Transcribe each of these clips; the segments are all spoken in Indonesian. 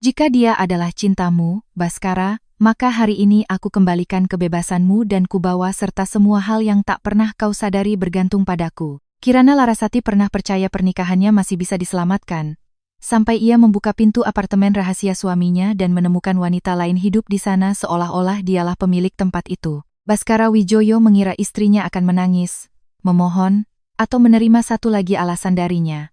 Jika dia adalah cintamu, Baskara, maka hari ini aku kembalikan kebebasanmu dan kubawa serta semua hal yang tak pernah kau sadari bergantung padaku. Kirana Larasati pernah percaya pernikahannya masih bisa diselamatkan. Sampai ia membuka pintu apartemen rahasia suaminya dan menemukan wanita lain hidup di sana seolah-olah dialah pemilik tempat itu. Baskara Wijoyo mengira istrinya akan menangis, memohon, atau menerima satu lagi alasan darinya.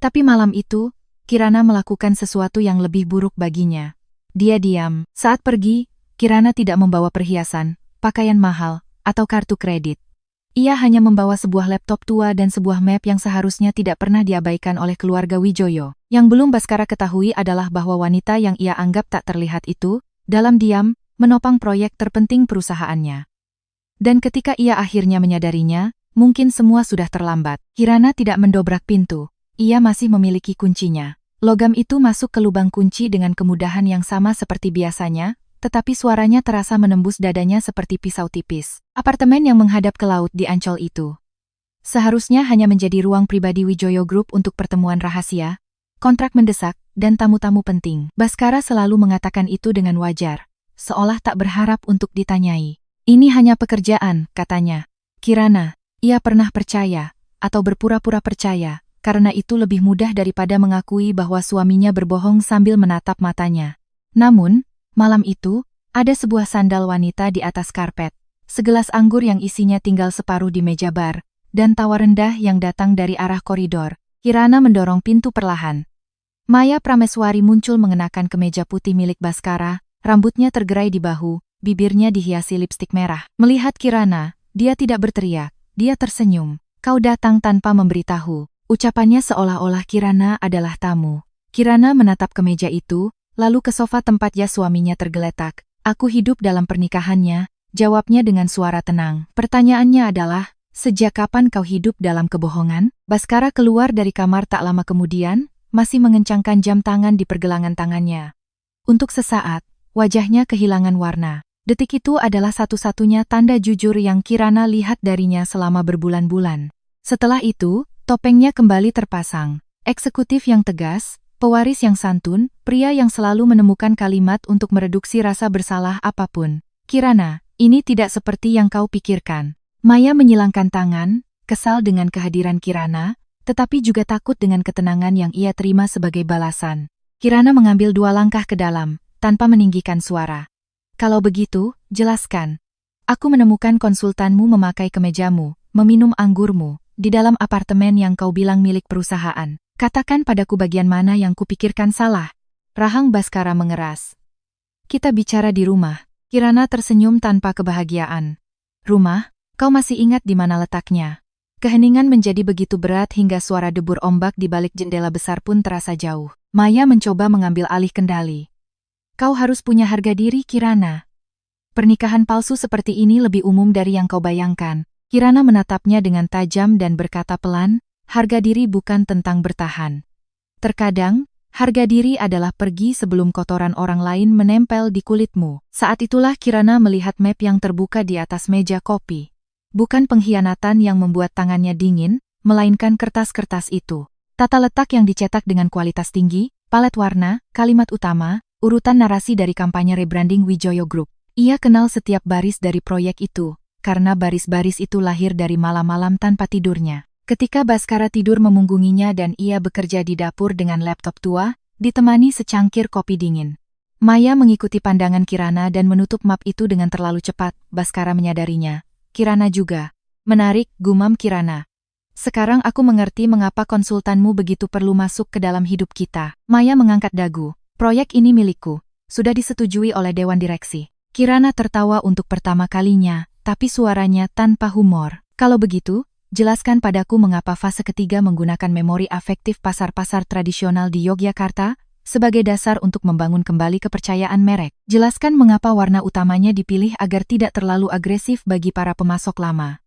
Tapi malam itu, Kirana melakukan sesuatu yang lebih buruk baginya. Dia diam. Saat pergi, Kirana tidak membawa perhiasan, pakaian mahal, atau kartu kredit. Ia hanya membawa sebuah laptop tua dan sebuah map yang seharusnya tidak pernah diabaikan oleh keluarga Wijoyo. Yang belum Baskara ketahui adalah bahwa wanita yang ia anggap tak terlihat itu, dalam diam, menopang proyek terpenting perusahaannya. Dan ketika ia akhirnya menyadarinya, mungkin semua sudah terlambat. Kirana tidak mendobrak pintu. Ia masih memiliki kuncinya. Logam itu masuk ke lubang kunci dengan kemudahan yang sama seperti biasanya, tetapi suaranya terasa menembus dadanya seperti pisau tipis. Apartemen yang menghadap ke laut di Ancol itu seharusnya hanya menjadi ruang pribadi Wijoyo Group untuk pertemuan rahasia, kontrak mendesak, dan tamu-tamu penting. Baskara selalu mengatakan itu dengan wajar, seolah tak berharap untuk ditanyai. Ini hanya pekerjaan, katanya. Kirana, ia pernah percaya, atau berpura-pura percaya, karena itu lebih mudah daripada mengakui bahwa suaminya berbohong sambil menatap matanya. Namun, malam itu, ada sebuah sandal wanita di atas karpet, segelas anggur yang isinya tinggal separuh di meja bar, dan tawa rendah yang datang dari arah koridor. Kirana mendorong pintu perlahan. Maya Prameswari muncul mengenakan kemeja putih milik Baskara, rambutnya tergerai di bahu, bibirnya dihiasi lipstik merah. Melihat Kirana, dia tidak berteriak, dia tersenyum. Kau datang tanpa memberitahu. Ucapannya seolah-olah Kirana adalah tamu. Kirana menatap kemeja itu, lalu ke sofa tempatnya suaminya tergeletak. Aku hidup dalam pernikahannya, jawabnya dengan suara tenang. Pertanyaannya adalah, sejak kapan kau hidup dalam kebohongan? Baskara keluar dari kamar tak lama kemudian, masih mengencangkan jam tangan di pergelangan tangannya. Untuk sesaat, wajahnya kehilangan warna. Detik itu adalah satu-satunya tanda jujur yang Kirana lihat darinya selama berbulan-bulan. Setelah itu, topengnya kembali terpasang. Eksekutif yang tegas, pewaris yang santun, pria yang selalu menemukan kalimat untuk mereduksi rasa bersalah apapun. Kirana, ini tidak seperti yang kau pikirkan. Maya menyilangkan tangan, kesal dengan kehadiran Kirana, tetapi juga takut dengan ketenangan yang ia terima sebagai balasan. Kirana mengambil 2 langkah ke dalam, tanpa meninggikan suara. Kalau begitu, jelaskan. Aku menemukan konsultanmu memakai kemejamu, meminum anggurmu, di dalam apartemen yang kau bilang milik perusahaan. Katakan padaku bagian mana yang kupikirkan salah. Rahang Baskara mengeras. Kita bicara di rumah. Kirana tersenyum tanpa kebahagiaan. Rumah? Kau masih ingat di mana letaknya? Keheningan menjadi begitu berat hingga suara debur ombak di balik jendela besar pun terasa jauh. Maya mencoba mengambil alih kendali. Kau harus punya harga diri, Kirana. Pernikahan palsu seperti ini lebih umum dari yang kau bayangkan. Kirana menatapnya dengan tajam dan berkata pelan, harga diri bukan tentang bertahan. Terkadang, harga diri adalah pergi sebelum kotoran orang lain menempel di kulitmu. Saat itulah Kirana melihat map yang terbuka di atas meja kopi. Bukan pengkhianatan yang membuat tangannya dingin, melainkan kertas-kertas itu. Tata letak yang dicetak dengan kualitas tinggi, palet warna, kalimat utama, urutan narasi dari kampanye rebranding Wijoyo Group. Ia kenal setiap baris dari proyek itu, karena baris-baris itu lahir dari malam-malam tanpa tidurnya. Ketika Baskara tidur memunggunginya dan ia bekerja di dapur dengan laptop tua, ditemani secangkir kopi dingin. Maya mengikuti pandangan Kirana dan menutup map itu dengan terlalu cepat. Baskara menyadarinya. Kirana juga. Menarik, gumam Kirana. Sekarang aku mengerti mengapa konsultanmu begitu perlu masuk ke dalam hidup kita. Maya mengangkat dagu. Proyek ini milikku. Sudah disetujui oleh Dewan Direksi. Kirana tertawa untuk pertama kalinya, tapi suaranya tanpa humor. Kalau begitu, jelaskan padaku mengapa fase ketiga menggunakan memori afektif pasar-pasar tradisional di Yogyakarta sebagai dasar untuk membangun kembali kepercayaan merek. Jelaskan mengapa warna utamanya dipilih agar tidak terlalu agresif bagi para pemasok lama.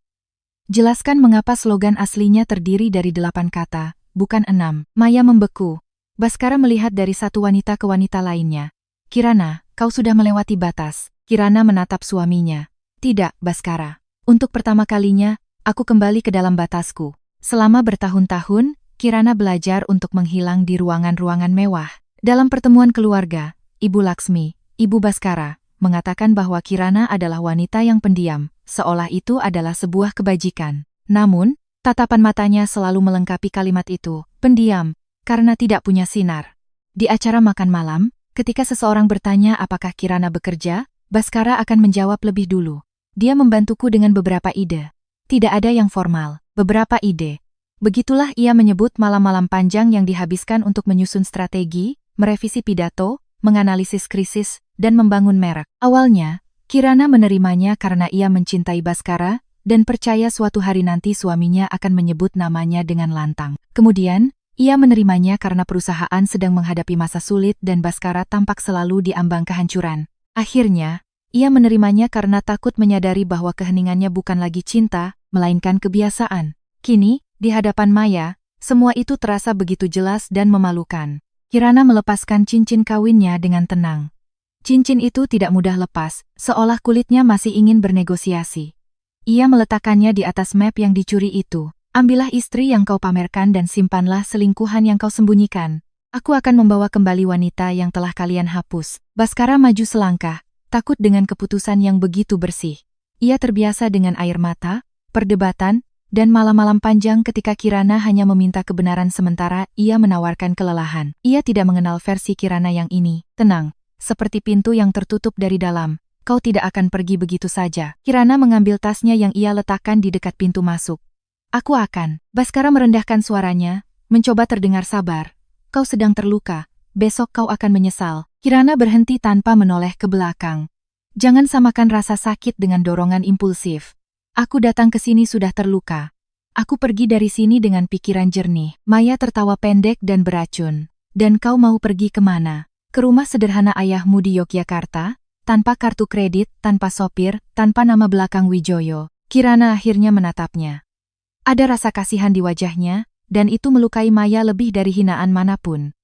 Jelaskan mengapa slogan aslinya terdiri dari 8 kata, bukan 6. Maya membeku. Baskara melihat dari satu wanita ke wanita lainnya. Kirana, kau sudah melewati batas. Kirana menatap suaminya. Tidak, Baskara. Untuk pertama kalinya, aku kembali ke dalam batasku. Selama bertahun-tahun, Kirana belajar untuk menghilang di ruangan-ruangan mewah. Dalam pertemuan keluarga, Ibu Laksmi, Ibu Baskara, mengatakan bahwa Kirana adalah wanita yang pendiam, seolah itu adalah sebuah kebajikan. Namun, tatapan matanya selalu melengkapi kalimat itu, pendiam, karena tidak punya sinar. Di acara makan malam, ketika seseorang bertanya apakah Kirana bekerja, Baskara akan menjawab lebih dulu. Dia membantuku dengan beberapa ide. Tidak ada yang formal, beberapa ide. Begitulah ia menyebut malam-malam panjang yang dihabiskan untuk menyusun strategi, merevisi pidato, menganalisis krisis, dan membangun merek. Awalnya, Kirana menerimanya karena ia mencintai Baskara dan percaya suatu hari nanti suaminya akan menyebut namanya dengan lantang. Kemudian, ia menerimanya karena perusahaan sedang menghadapi masa sulit dan Baskara tampak selalu di ambang kehancuran. Akhirnya, ia menerimanya karena takut menyadari bahwa keheningannya bukan lagi cinta, melainkan kebiasaan. Kini, di hadapan Maya, semua itu terasa begitu jelas dan memalukan. Kirana melepaskan cincin kawinnya dengan tenang. Cincin itu tidak mudah lepas, seolah kulitnya masih ingin bernegosiasi. Ia meletakkannya di atas map yang dicuri itu. Ambillah istri yang kau pamerkan dan simpanlah selingkuhan yang kau sembunyikan. Aku akan membawa kembali wanita yang telah kalian hapus. Baskara maju selangkah, takut dengan keputusan yang begitu bersih. Ia terbiasa dengan air mata, perdebatan, dan malam-malam panjang ketika Kirana hanya meminta kebenaran sementara ia menawarkan kelelahan. Ia tidak mengenal versi Kirana yang ini. Tenang, seperti pintu yang tertutup dari dalam. Kau tidak akan pergi begitu saja. Kirana mengambil tasnya yang ia letakkan di dekat pintu masuk. Aku akan. Baskara merendahkan suaranya, mencoba terdengar sabar. Kau sedang terluka, besok kau akan menyesal. Kirana berhenti tanpa menoleh ke belakang. Jangan samakan rasa sakit dengan dorongan impulsif. Aku datang ke sini sudah terluka. Aku pergi dari sini dengan pikiran jernih. Maya tertawa pendek dan beracun. Dan kau mau pergi kemana? Ke rumah sederhana ayahmu di Yogyakarta, tanpa kartu kredit, tanpa sopir, tanpa nama belakang Wijoyo. Kirana akhirnya menatapnya. Ada rasa kasihan di wajahnya, dan itu melukai Maya lebih dari hinaan manapun.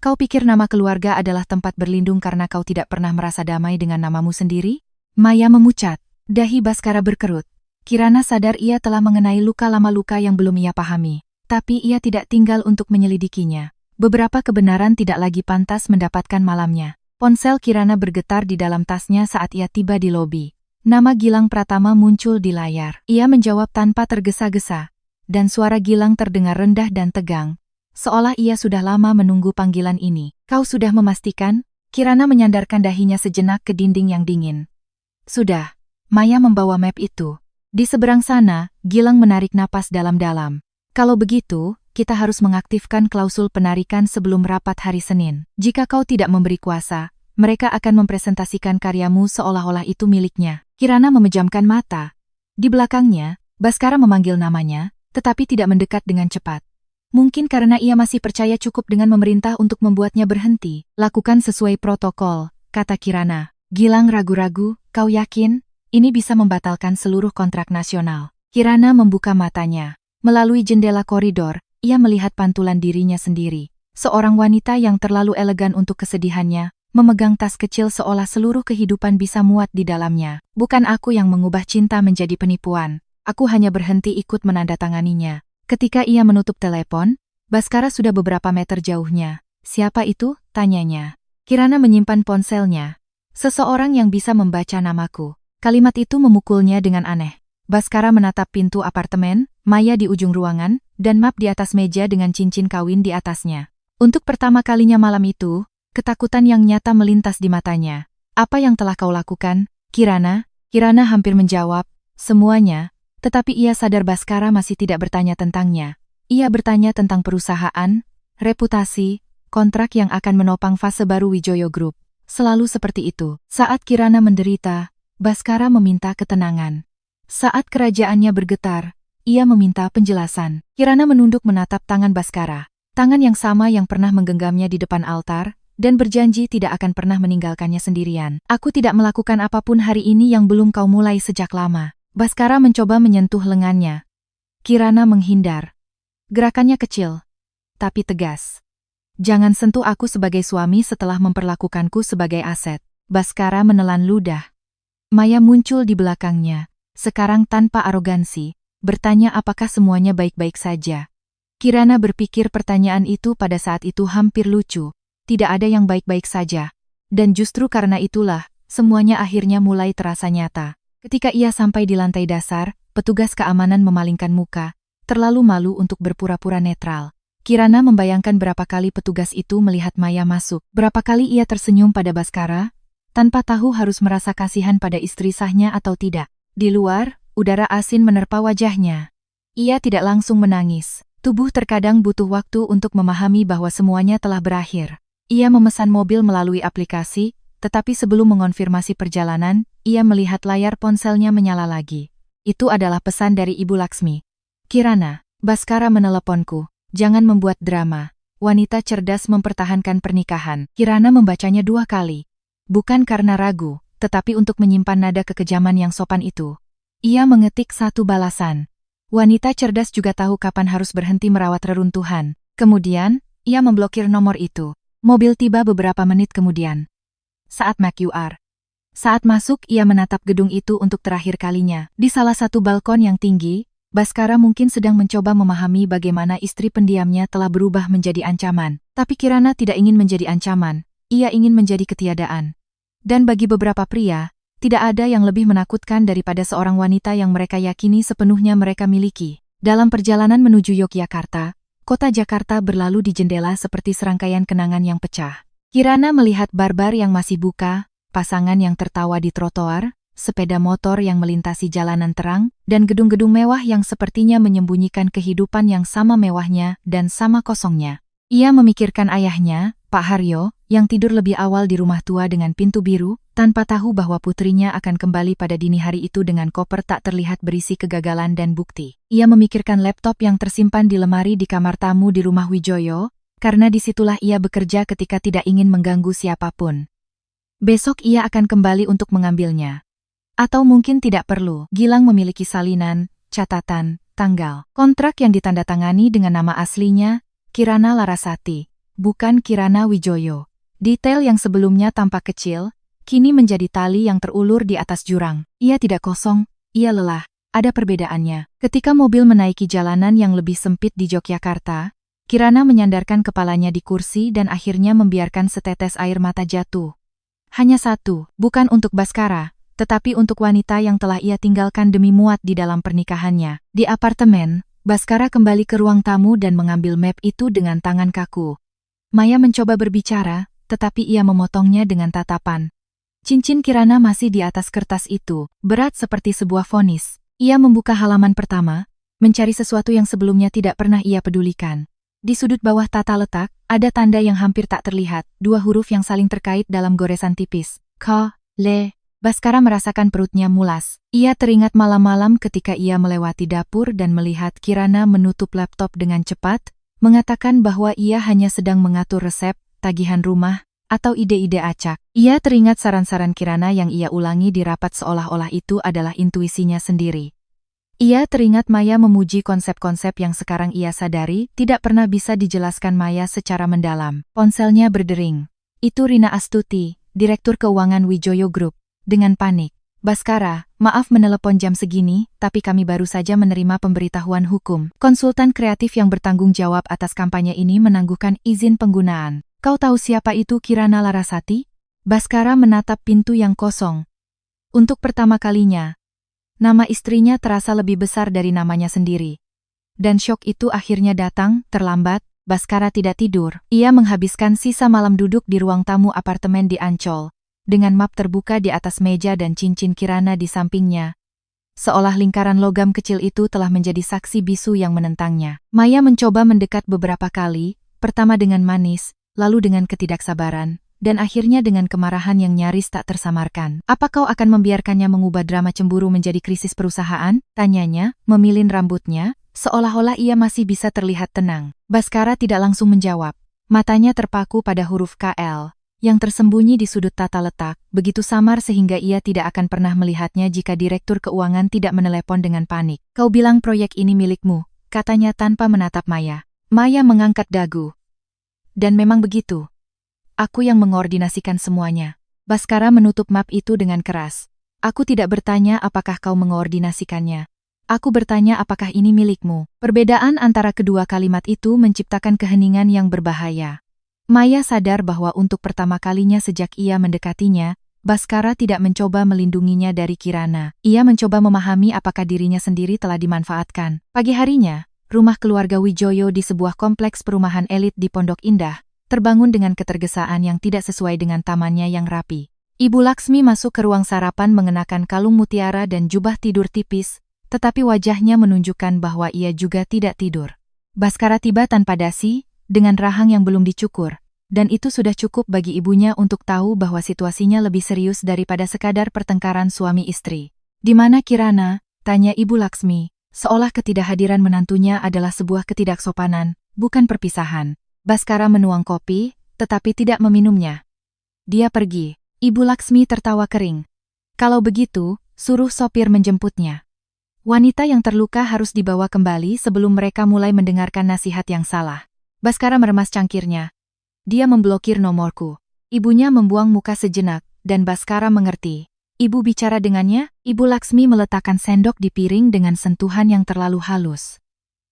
Kau pikir nama keluarga adalah tempat berlindung karena kau tidak pernah merasa damai dengan namamu sendiri? Maya memucat. Dahi Baskara berkerut. Kirana sadar ia telah mengenai luka lama luka yang belum ia pahami. Tapi ia tidak tinggal untuk menyelidikinya. Beberapa kebenaran tidak lagi pantas mendapatkan malamnya. Ponsel Kirana bergetar di dalam tasnya saat ia tiba di lobi. Nama Gilang Pratama muncul di layar. Ia menjawab tanpa tergesa-gesa. Dan suara Gilang terdengar rendah dan tegang. Seolah ia sudah lama menunggu panggilan ini. Kau sudah memastikan? Kirana menyandarkan dahinya sejenak ke dinding yang dingin. Sudah. Maya membawa map itu. Di seberang sana, Gilang menarik napas dalam-dalam. Kalau begitu, kita harus mengaktifkan klausul penarikan sebelum rapat hari Senin. Jika kau tidak memberi kuasa, mereka akan mempresentasikan karyamu seolah-olah itu miliknya. Kirana memejamkan mata. Di belakangnya, Baskara memanggil namanya, tetapi tidak mendekat dengan cepat. Mungkin karena ia masih percaya cukup dengan memerintah untuk membuatnya berhenti. Lakukan sesuai protokol, kata Kirana. Gilang ragu-ragu, kau yakin? Ini bisa membatalkan seluruh kontrak nasional. Kirana membuka matanya. Melalui jendela koridor, ia melihat pantulan dirinya sendiri. Seorang wanita yang terlalu elegan untuk kesedihannya, memegang tas kecil seolah seluruh kehidupan bisa muat di dalamnya. Bukan aku yang mengubah cinta menjadi penipuan. Aku hanya berhenti ikut menandatanganinya. Ketika ia menutup telepon, Baskara sudah beberapa meter jauhnya. Siapa itu? Tanyanya. Kirana menyimpan ponselnya. Seseorang yang bisa membaca namaku. Kalimat itu memukulnya dengan aneh. Baskara menatap pintu apartemen, Maya di ujung ruangan, dan map di atas meja dengan cincin kawin di atasnya. Untuk pertama kalinya malam itu, ketakutan yang nyata melintas di matanya. Apa yang telah kau lakukan, Kirana? Kirana hampir menjawab, semuanya. Tetapi ia sadar Baskara masih tidak bertanya tentangnya. Ia bertanya tentang perusahaan, reputasi, kontrak yang akan menopang fase baru Wijoyo Group. Selalu seperti itu. Saat Kirana menderita, Baskara meminta ketenangan. Saat kerajaannya bergetar, ia meminta penjelasan. Kirana menunduk menatap tangan Baskara. Tangan yang sama yang pernah menggenggamnya di depan altar, dan berjanji tidak akan pernah meninggalkannya sendirian. Aku tidak melakukan apapun hari ini yang belum kau mulai sejak lama. Baskara mencoba menyentuh lengannya. Kirana menghindar. Gerakannya kecil, tapi tegas. Jangan sentuh aku sebagai suami setelah memperlakukanku sebagai aset. Baskara menelan ludah. Maya muncul di belakangnya, sekarang tanpa arogansi, bertanya apakah semuanya baik-baik saja. Kirana berpikir pertanyaan itu pada saat itu hampir lucu. tidak ada yang baik-baik saja. Dan justru karena itulah, semuanya akhirnya mulai terasa nyata. Ketika ia sampai di lantai dasar, petugas keamanan memalingkan muka, terlalu malu untuk berpura-pura netral. Kirana membayangkan berapa kali petugas itu melihat Maya masuk. Berapa kali ia tersenyum pada Bhaskara, tanpa tahu harus merasa kasihan pada istri sahnya atau tidak. Di luar, udara asin menerpa wajahnya. Ia tidak langsung menangis. Tubuh terkadang butuh waktu untuk memahami bahwa semuanya telah berakhir. Ia memesan mobil melalui aplikasi, tetapi sebelum mengonfirmasi perjalanan, ia melihat layar ponselnya menyala lagi. Itu adalah pesan dari Ibu Laksmi. Kirana, Bhaskara meneleponku. Jangan membuat drama. Wanita cerdas mempertahankan pernikahan. Kirana membacanya 2 kali. Bukan karena ragu, tetapi untuk menyimpan nada kekejaman yang sopan itu. Ia mengetik satu balasan. Wanita cerdas juga tahu kapan harus berhenti merawat reruntuhan. Kemudian, ia memblokir nomor itu. Mobil tiba beberapa menit kemudian. Saat McUR. Saat masuk, ia menatap gedung itu untuk terakhir kalinya. Di salah satu balkon yang tinggi, Bhaskara mungkin sedang mencoba memahami bagaimana istri pendiamnya telah berubah menjadi ancaman. Tapi Kirana tidak ingin menjadi ancaman, ia ingin menjadi ketiadaan. Dan bagi beberapa pria, tidak ada yang lebih menakutkan daripada seorang wanita yang mereka yakini sepenuhnya mereka miliki. Dalam perjalanan menuju Yogyakarta, kota Jakarta berlalu di jendela seperti serangkaian kenangan yang pecah. Kirana melihat bar-bar yang masih buka, pasangan yang tertawa di trotoar, sepeda motor yang melintasi jalanan terang, dan gedung-gedung mewah yang sepertinya menyembunyikan kehidupan yang sama mewahnya dan sama kosongnya. Ia memikirkan ayahnya, Pak Haryo, yang tidur lebih awal di rumah tua dengan pintu biru, tanpa tahu bahwa putrinya akan kembali pada dini hari itu dengan koper tak terlihat berisi kegagalan dan bukti. Ia memikirkan laptop yang tersimpan di lemari di kamar tamu di rumah Wijoyo, karena disitulah ia bekerja ketika tidak ingin mengganggu siapapun. Besok ia akan kembali untuk mengambilnya. Atau mungkin tidak perlu. Gilang memiliki salinan, catatan, tanggal, kontrak yang ditandatangani dengan nama aslinya, Kirana Larasati, bukan Kirana Wijoyo. Detail yang sebelumnya tampak kecil, kini menjadi tali yang terulur di atas jurang. Ia tidak kosong, ia lelah. Ada perbedaannya. Ketika mobil menaiki jalanan yang lebih sempit di Yogyakarta, Kirana menyandarkan kepalanya di kursi dan akhirnya membiarkan setetes air mata jatuh. Hanya satu, bukan untuk Bhaskara, tetapi untuk wanita yang telah ia tinggalkan demi muat di dalam pernikahannya. Di apartemen, Bhaskara kembali ke ruang tamu dan mengambil map itu dengan tangan kaku. Maya mencoba berbicara, tetapi ia memotongnya dengan tatapan. Cincin Kirana masih di atas kertas itu, berat seperti sebuah vonis. Ia membuka halaman pertama, mencari sesuatu yang sebelumnya tidak pernah ia pedulikan. Di sudut bawah tata letak, ada tanda yang hampir tak terlihat, 2 huruf yang saling terkait dalam goresan tipis. Ko, Le. Bhaskara merasakan perutnya mulas. Ia teringat malam-malam ketika ia melewati dapur dan melihat Kirana menutup laptop dengan cepat, mengatakan bahwa ia hanya sedang mengatur resep, tagihan rumah, atau ide-ide acak. Ia teringat saran-saran Kirana yang ia ulangi di rapat seolah-olah itu adalah intuisinya sendiri. Ia teringat Maya memuji konsep-konsep yang sekarang ia sadari tidak pernah bisa dijelaskan Maya secara mendalam. Ponselnya berdering. Itu Rina Astuti, Direktur Keuangan Wijoyo Group. Dengan panik. Bhaskara, maaf menelepon jam segini, tapi kami baru saja menerima pemberitahuan hukum. Konsultan kreatif yang bertanggung jawab atas kampanye ini menangguhkan izin penggunaan. Kau tahu siapa itu Kirana Larasati? Bhaskara menatap pintu yang kosong. Untuk pertama kalinya, nama istrinya terasa lebih besar dari namanya sendiri. Dan syok itu akhirnya datang, terlambat. Bhaskara tidak tidur. Ia menghabiskan sisa malam duduk di ruang tamu apartemen di Ancol, dengan map terbuka di atas meja dan cincin Kirana di sampingnya. Seolah lingkaran logam kecil itu telah menjadi saksi bisu yang menentangnya. Maya mencoba mendekat beberapa kali, pertama dengan manis, lalu dengan ketidaksabaran, dan akhirnya dengan kemarahan yang nyaris tak tersamarkan. Apa kau akan membiarkannya mengubah drama cemburu menjadi krisis perusahaan? Tanyanya, memilin rambutnya, seolah-olah ia masih bisa terlihat tenang. Bhaskara tidak langsung menjawab. Matanya terpaku pada huruf KL. Yang tersembunyi di sudut tata letak, begitu samar sehingga ia tidak akan pernah melihatnya jika Direktur Keuangan tidak menelepon dengan panik. Kau bilang proyek ini milikmu, katanya tanpa menatap Maya. Maya mengangkat dagu. Dan memang begitu. Aku yang mengordinasikan semuanya. Bhaskara menutup map itu dengan keras. Aku tidak bertanya apakah kau mengordinasikannya. Aku bertanya apakah ini milikmu. Perbedaan antara kedua kalimat itu menciptakan keheningan yang berbahaya. Maya sadar bahwa untuk pertama kalinya sejak ia mendekatinya, Bhaskara tidak mencoba melindunginya dari Kirana. Ia mencoba memahami apakah dirinya sendiri telah dimanfaatkan. Pagi harinya, rumah keluarga Wijoyo di sebuah kompleks perumahan elit di Pondok Indah terbangun dengan ketergesaan yang tidak sesuai dengan tamannya yang rapi. Ibu Laksmi masuk ke ruang sarapan mengenakan kalung mutiara dan jubah tidur tipis, tetapi wajahnya menunjukkan bahwa ia juga tidak tidur. Bhaskara tiba tanpa dasi, dengan rahang yang belum dicukur, dan itu sudah cukup bagi ibunya untuk tahu bahwa situasinya lebih serius daripada sekadar pertengkaran suami istri. "Di mana Kirana?" tanya Ibu Laksmi, seolah ketidakhadiran menantunya adalah sebuah ketidaksopanan, bukan perpisahan. Bhaskara menuang kopi, tetapi tidak meminumnya. "Dia pergi." Ibu Laksmi tertawa kering. "Kalau begitu, suruh sopir menjemputnya." Wanita yang terluka harus dibawa kembali sebelum mereka mulai mendengarkan nasihat yang salah. Bhaskara meremas cangkirnya. "Dia memblokir nomorku." Ibunya membuang muka sejenak, dan Bhaskara mengerti. "Ibu bicara dengannya?" Ibu Laksmi meletakkan sendok di piring dengan sentuhan yang terlalu halus.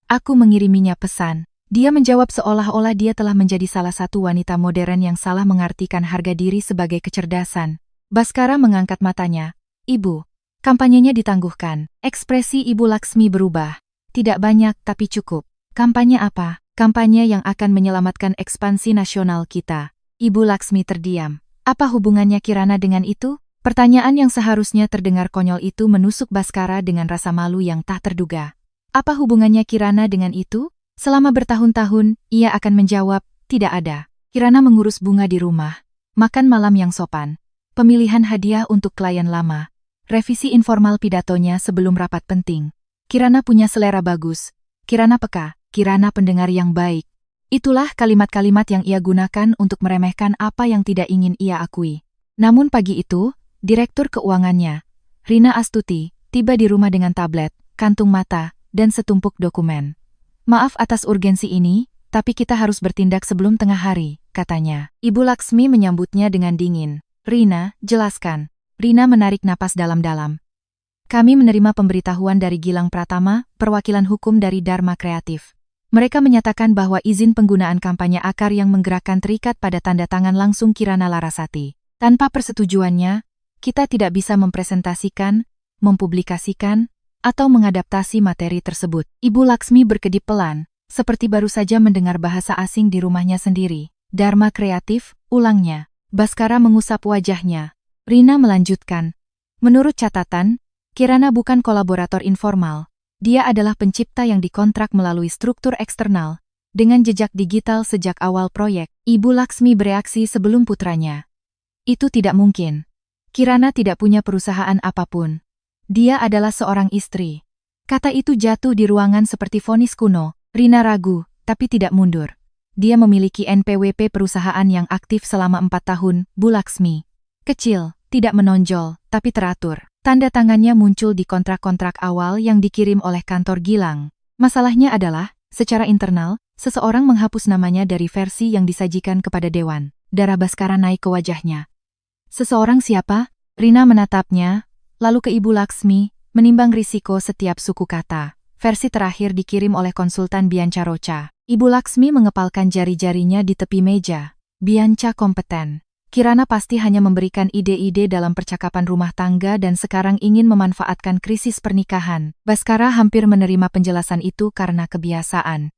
"Aku mengiriminya pesan." Dia menjawab seolah-olah dia telah menjadi salah satu wanita modern yang salah mengartikan harga diri sebagai kecerdasan. Bhaskara mengangkat matanya. "Ibu." Kampanyenya ditangguhkan. Ekspresi Ibu Laksmi berubah. "Tidak banyak tapi cukup." "Kampanye apa?" "Kampanye yang akan menyelamatkan ekspansi nasional kita." Ibu Laksmi terdiam. Apa hubungannya Kirana dengan itu? Pertanyaan yang seharusnya terdengar konyol itu menusuk Bhaskara dengan rasa malu yang tak terduga. Apa hubungannya Kirana dengan itu? Selama bertahun-tahun, ia akan menjawab, tidak ada. Kirana mengurus bunga di rumah. Makan malam yang sopan. Pemilihan hadiah untuk klien lama. Revisi informal pidatonya sebelum rapat penting. Kirana punya selera bagus. Kirana peka. Kirana pendengar yang baik. Itulah kalimat-kalimat yang ia gunakan untuk meremehkan apa yang tidak ingin ia akui. Namun pagi itu, Direktur Keuangannya, Rina Astuti, tiba di rumah dengan tablet, kantung mata, dan setumpuk dokumen. "Maaf atas urgensi ini, tapi kita harus bertindak sebelum tengah hari," katanya. Ibu Laksmi menyambutnya dengan dingin. "Rina, jelaskan." Rina menarik napas dalam-dalam. "Kami menerima pemberitahuan dari Gilang Pratama, perwakilan hukum dari Dharma Kreatif. Mereka menyatakan bahwa izin penggunaan kampanye akar yang menggerakkan terikat pada tanda tangan langsung Kirana Larasati. Tanpa persetujuannya, kita tidak bisa mempresentasikan, mempublikasikan, atau mengadaptasi materi tersebut." Ibu Laksmi berkedip pelan, seperti baru saja mendengar bahasa asing di rumahnya sendiri. "Dharma Kreatif," ulangnya. Bhaskara mengusap wajahnya. Rina melanjutkan. "Menurut catatan, Kirana bukan kolaborator informal. Dia adalah pencipta yang dikontrak melalui struktur eksternal, dengan jejak digital sejak awal proyek." Ibu Laksmi bereaksi sebelum putranya. "Itu tidak mungkin. Kirana tidak punya perusahaan apapun. Dia adalah seorang istri." Kata itu jatuh di ruangan seperti vonis kuno. Rina ragu, tapi tidak mundur. "Dia memiliki NPWP perusahaan yang aktif selama 4 tahun, Bu Laksmi. Kecil, tidak menonjol, tapi teratur. Tanda tangannya muncul di kontrak-kontrak awal yang dikirim oleh kantor Gilang. Masalahnya adalah, secara internal, seseorang menghapus namanya dari versi yang disajikan kepada Dewan." Darah Bhaskara naik ke wajahnya. "Seseorang siapa?" Rina menatapnya, lalu ke Ibu Laksmi, menimbang risiko setiap suku kata. Versi terakhir dikirim oleh konsultan Bianca Rocha. Ibu Laksmi mengepalkan jari-jarinya di tepi meja. Bianca kompeten. Kirana pasti hanya memberikan ide-ide dalam percakapan rumah tangga dan sekarang ingin memanfaatkan krisis pernikahan. Bhaskara hampir menerima penjelasan itu karena kebiasaan.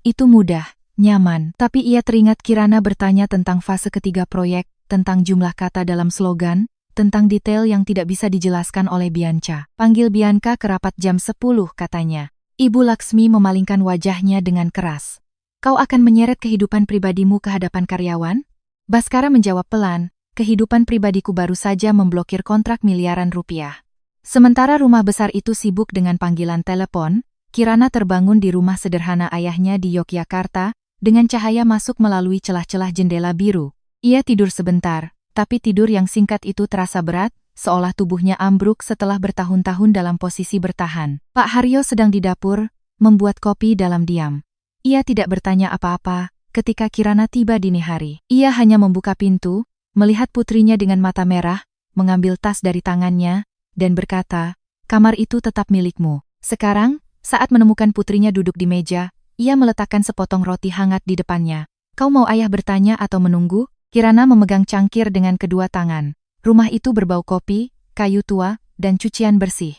Itu mudah, nyaman, tapi ia teringat Kirana bertanya tentang fase ketiga proyek, tentang jumlah kata dalam slogan, tentang detail yang tidak bisa dijelaskan oleh Bianca. "Panggil Bianca ke rapat jam 10, katanya. Ibu Laksmi memalingkan wajahnya dengan keras. "Kau akan menyeret kehidupan pribadimu ke hadapan karyawan?" Bhaskara menjawab pelan, "Kehidupan pribadiku baru saja memblokir kontrak miliaran rupiah." Sementara rumah besar itu sibuk dengan panggilan telepon, Kirana terbangun di rumah sederhana ayahnya di Yogyakarta, dengan cahaya masuk melalui celah-celah jendela biru. Ia tidur sebentar. Tapi tidur yang singkat itu terasa berat, seolah tubuhnya ambruk setelah bertahun-tahun dalam posisi bertahan. Pak Haryo sedang di dapur, membuat kopi dalam diam. Ia tidak bertanya apa-apa, ketika Kirana tiba dini hari. Ia hanya membuka pintu, melihat putrinya dengan mata merah, mengambil tas dari tangannya, dan berkata, "Kamar itu tetap milikmu." Sekarang, saat menemukan putrinya duduk di meja, ia meletakkan sepotong roti hangat di depannya. Kau mau ayah bertanya atau menunggu? Kirana memegang cangkir dengan kedua tangan. Rumah itu berbau kopi, kayu tua, dan cucian bersih.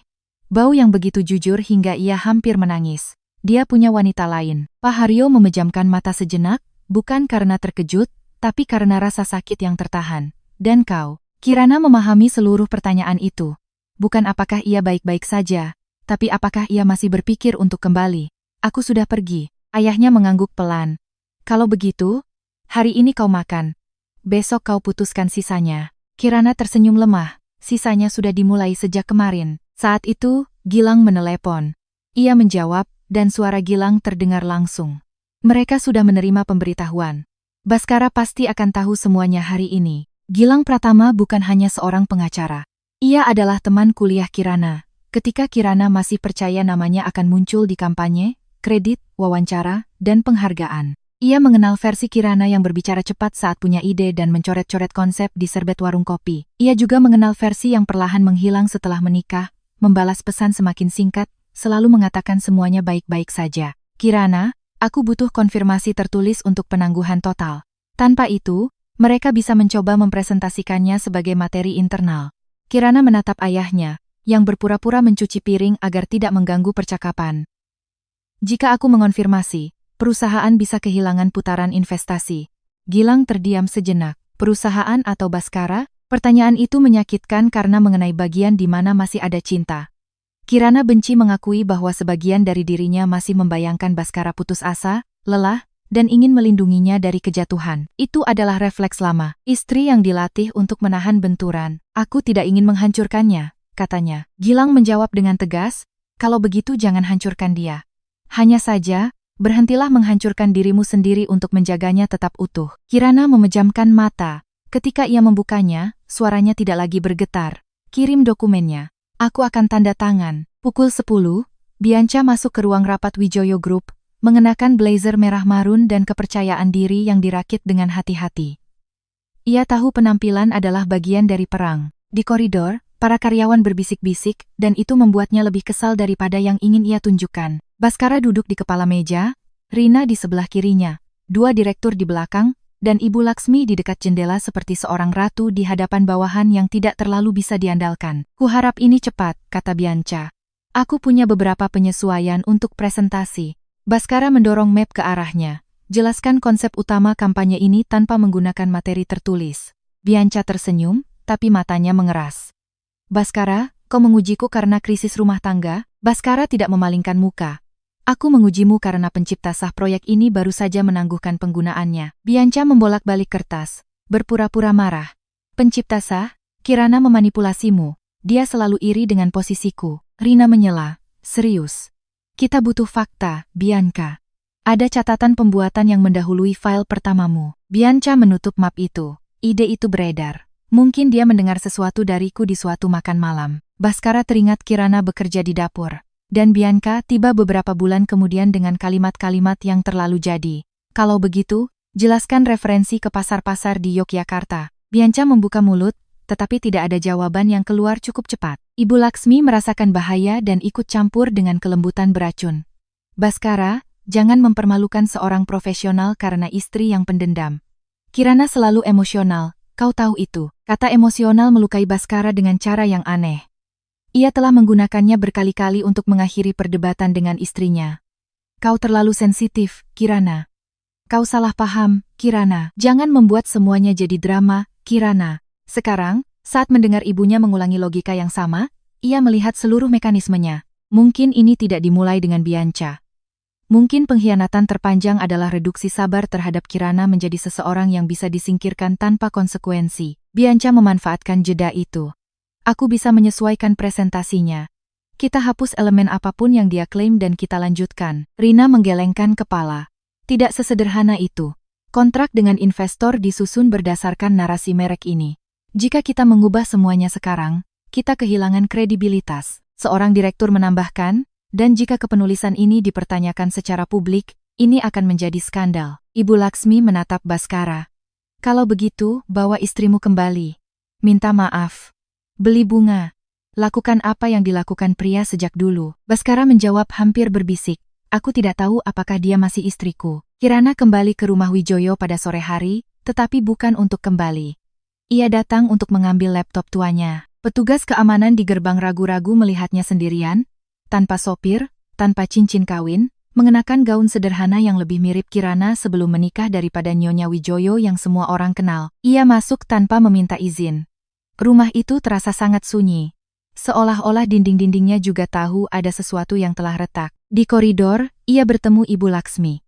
Bau yang begitu jujur hingga ia hampir menangis. Dia punya wanita lain. Pak Haryo memejamkan mata sejenak, bukan karena terkejut, tapi karena rasa sakit yang tertahan. Dan kau? Kirana memahami seluruh pertanyaan itu. Bukan apakah ia baik-baik saja, tapi apakah ia masih berpikir untuk kembali. Aku sudah pergi. Ayahnya mengangguk pelan. Kalau begitu, hari ini kau makan. Besok kau putuskan sisanya. Kirana tersenyum lemah. Sisanya sudah dimulai sejak kemarin. Saat itu, Gilang menelepon. Ia menjawab, dan suara Gilang terdengar langsung. Mereka sudah menerima pemberitahuan. Baskara pasti akan tahu semuanya hari ini. Gilang Pratama bukan hanya seorang pengacara. Ia adalah teman kuliah Kirana. Ketika Kirana masih percaya namanya akan muncul di kampanye, kredit, wawancara, dan penghargaan. Ia mengenal versi Kirana yang berbicara cepat saat punya ide dan mencoret-coret konsep di serbet warung kopi. Ia juga mengenal versi yang perlahan menghilang setelah menikah, membalas pesan semakin singkat, selalu mengatakan semuanya baik-baik saja. Kirana, aku butuh konfirmasi tertulis untuk penangguhan total. Tanpa itu, mereka bisa mencoba mempresentasikannya sebagai materi internal. Kirana menatap ayahnya, yang berpura-pura mencuci piring agar tidak mengganggu percakapan. Jika aku mengonfirmasi, perusahaan bisa kehilangan putaran investasi. Gilang terdiam sejenak. Perusahaan atau Baskara? Pertanyaan itu menyakitkan karena mengenai bagian di mana masih ada cinta. Kirana benci mengakui bahwa sebagian dari dirinya masih membayangkan Baskara putus asa, lelah, dan ingin melindunginya dari kejatuhan. Itu adalah refleks lama. Istri yang dilatih untuk menahan benturan. Aku tidak ingin menghancurkannya, katanya. Gilang menjawab dengan tegas, kalau begitu jangan hancurkan dia. Hanya saja, berhentilah menghancurkan dirimu sendiri untuk menjaganya tetap utuh. Kirana memejamkan mata. Ketika ia membukanya, suaranya tidak lagi bergetar. Kirim dokumennya. Aku akan tanda tangan. Pukul 10, Bianca masuk ke ruang rapat Wijoyo Group, mengenakan blazer merah marun dan kepercayaan diri yang dirakit dengan hati-hati. Ia tahu penampilan adalah bagian dari perang. Di koridor, para karyawan berbisik-bisik, dan itu membuatnya lebih kesal daripada yang ingin ia tunjukkan. Baskara duduk di kepala meja, Rina di sebelah kirinya, dua direktur di belakang, dan Ibu Laksmi di dekat jendela seperti seorang ratu di hadapan bawahan yang tidak terlalu bisa diandalkan. Kuharap ini cepat, kata Bianca. Aku punya beberapa penyesuaian untuk presentasi. Baskara mendorong map ke arahnya. Jelaskan konsep utama kampanye ini tanpa menggunakan materi tertulis. Bianca tersenyum, tapi matanya mengeras. Baskara, kau mengujiku karena krisis rumah tangga? Baskara tidak memalingkan muka. Aku mengujimu karena pencipta sah proyek ini baru saja menangguhkan penggunaannya. Bianca membolak-balik kertas, berpura-pura marah. Pencipta sah? Kirana memanipulasimu. Dia selalu iri dengan posisiku. Rina menyela. Serius. Kita butuh fakta, Bianca. Ada catatan pembuatan yang mendahului file pertamamu. Bianca menutup map itu. Ide itu beredar. Mungkin dia mendengar sesuatu dariku di suatu makan malam. Baskara teringat Kirana bekerja di dapur. Dan Bianca tiba beberapa bulan kemudian dengan kalimat-kalimat yang terlalu jadi. Kalau begitu, jelaskan referensi ke pasar-pasar di Yogyakarta. Bianca membuka mulut, tetapi tidak ada jawaban yang keluar cukup cepat. Ibu Laksmi merasakan bahaya dan ikut campur dengan kelembutan beracun. Baskara, jangan mempermalukan seorang profesional karena istri yang pendendam. Kirana selalu emosional, kau tahu itu. Kata emosional melukai Baskara dengan cara yang aneh. Ia telah menggunakannya berkali-kali untuk mengakhiri perdebatan dengan istrinya. Kau terlalu sensitif, Kirana. Kau salah paham, Kirana. Jangan membuat semuanya jadi drama, Kirana. Sekarang, saat mendengar ibunya mengulangi logika yang sama, ia melihat seluruh mekanismenya. Mungkin ini tidak dimulai dengan Bianca. Mungkin pengkhianatan terpanjang adalah reduksi sabar terhadap Kirana menjadi seseorang yang bisa disingkirkan tanpa konsekuensi. Bianca memanfaatkan jeda itu. Aku bisa menyesuaikan presentasinya. Kita hapus elemen apapun yang dia klaim dan kita lanjutkan. Rina menggelengkan kepala. Tidak sesederhana itu. Kontrak dengan investor disusun berdasarkan narasi merek ini. Jika kita mengubah semuanya sekarang, kita kehilangan kredibilitas. Seorang direktur menambahkan, dan jika kepenulisan ini dipertanyakan secara publik, ini akan menjadi skandal. Ibu Laksmi menatap Baskara. Kalau begitu, bawa istrimu kembali. Minta maaf. Beli bunga. Lakukan apa yang dilakukan pria sejak dulu. Baskara menjawab hampir berbisik. Aku tidak tahu apakah dia masih istriku. Kirana kembali ke rumah Wijoyo pada sore hari, tetapi bukan untuk kembali. Ia datang untuk mengambil laptop tuanya. Petugas keamanan di gerbang ragu-ragu melihatnya sendirian, tanpa sopir, tanpa cincin kawin, mengenakan gaun sederhana yang lebih mirip Kirana sebelum menikah daripada Nyonya Wijoyo yang semua orang kenal. Ia masuk tanpa meminta izin. Rumah itu terasa sangat sunyi. Seolah-olah dinding-dindingnya juga tahu ada sesuatu yang telah retak. Di koridor, ia bertemu Ibu Laksmi.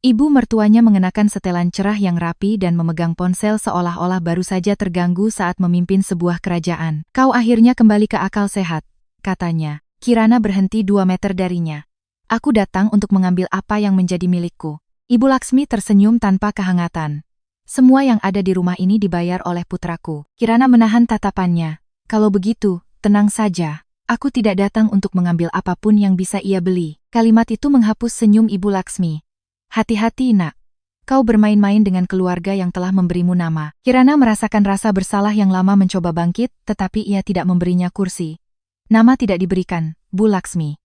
Ibu mertuanya mengenakan setelan cerah yang rapi dan memegang ponsel seolah-olah baru saja terganggu saat memimpin sebuah kerajaan. Kau akhirnya kembali ke akal sehat, katanya. Kirana berhenti 2 meter darinya. Aku datang untuk mengambil apa yang menjadi milikku. Ibu Laksmi tersenyum tanpa kehangatan. Semua yang ada di rumah ini dibayar oleh putraku. Kirana menahan tatapannya. Kalau begitu, tenang saja. Aku tidak datang untuk mengambil apapun yang bisa ia beli. Kalimat itu menghapus senyum Ibu Laksmi. Hati-hati nak. Kau bermain-main dengan keluarga yang telah memberimu nama. Kirana merasakan rasa bersalah yang lama mencoba bangkit, tetapi ia tidak memberinya kursi. Nama tidak diberikan, Bu Laksmi.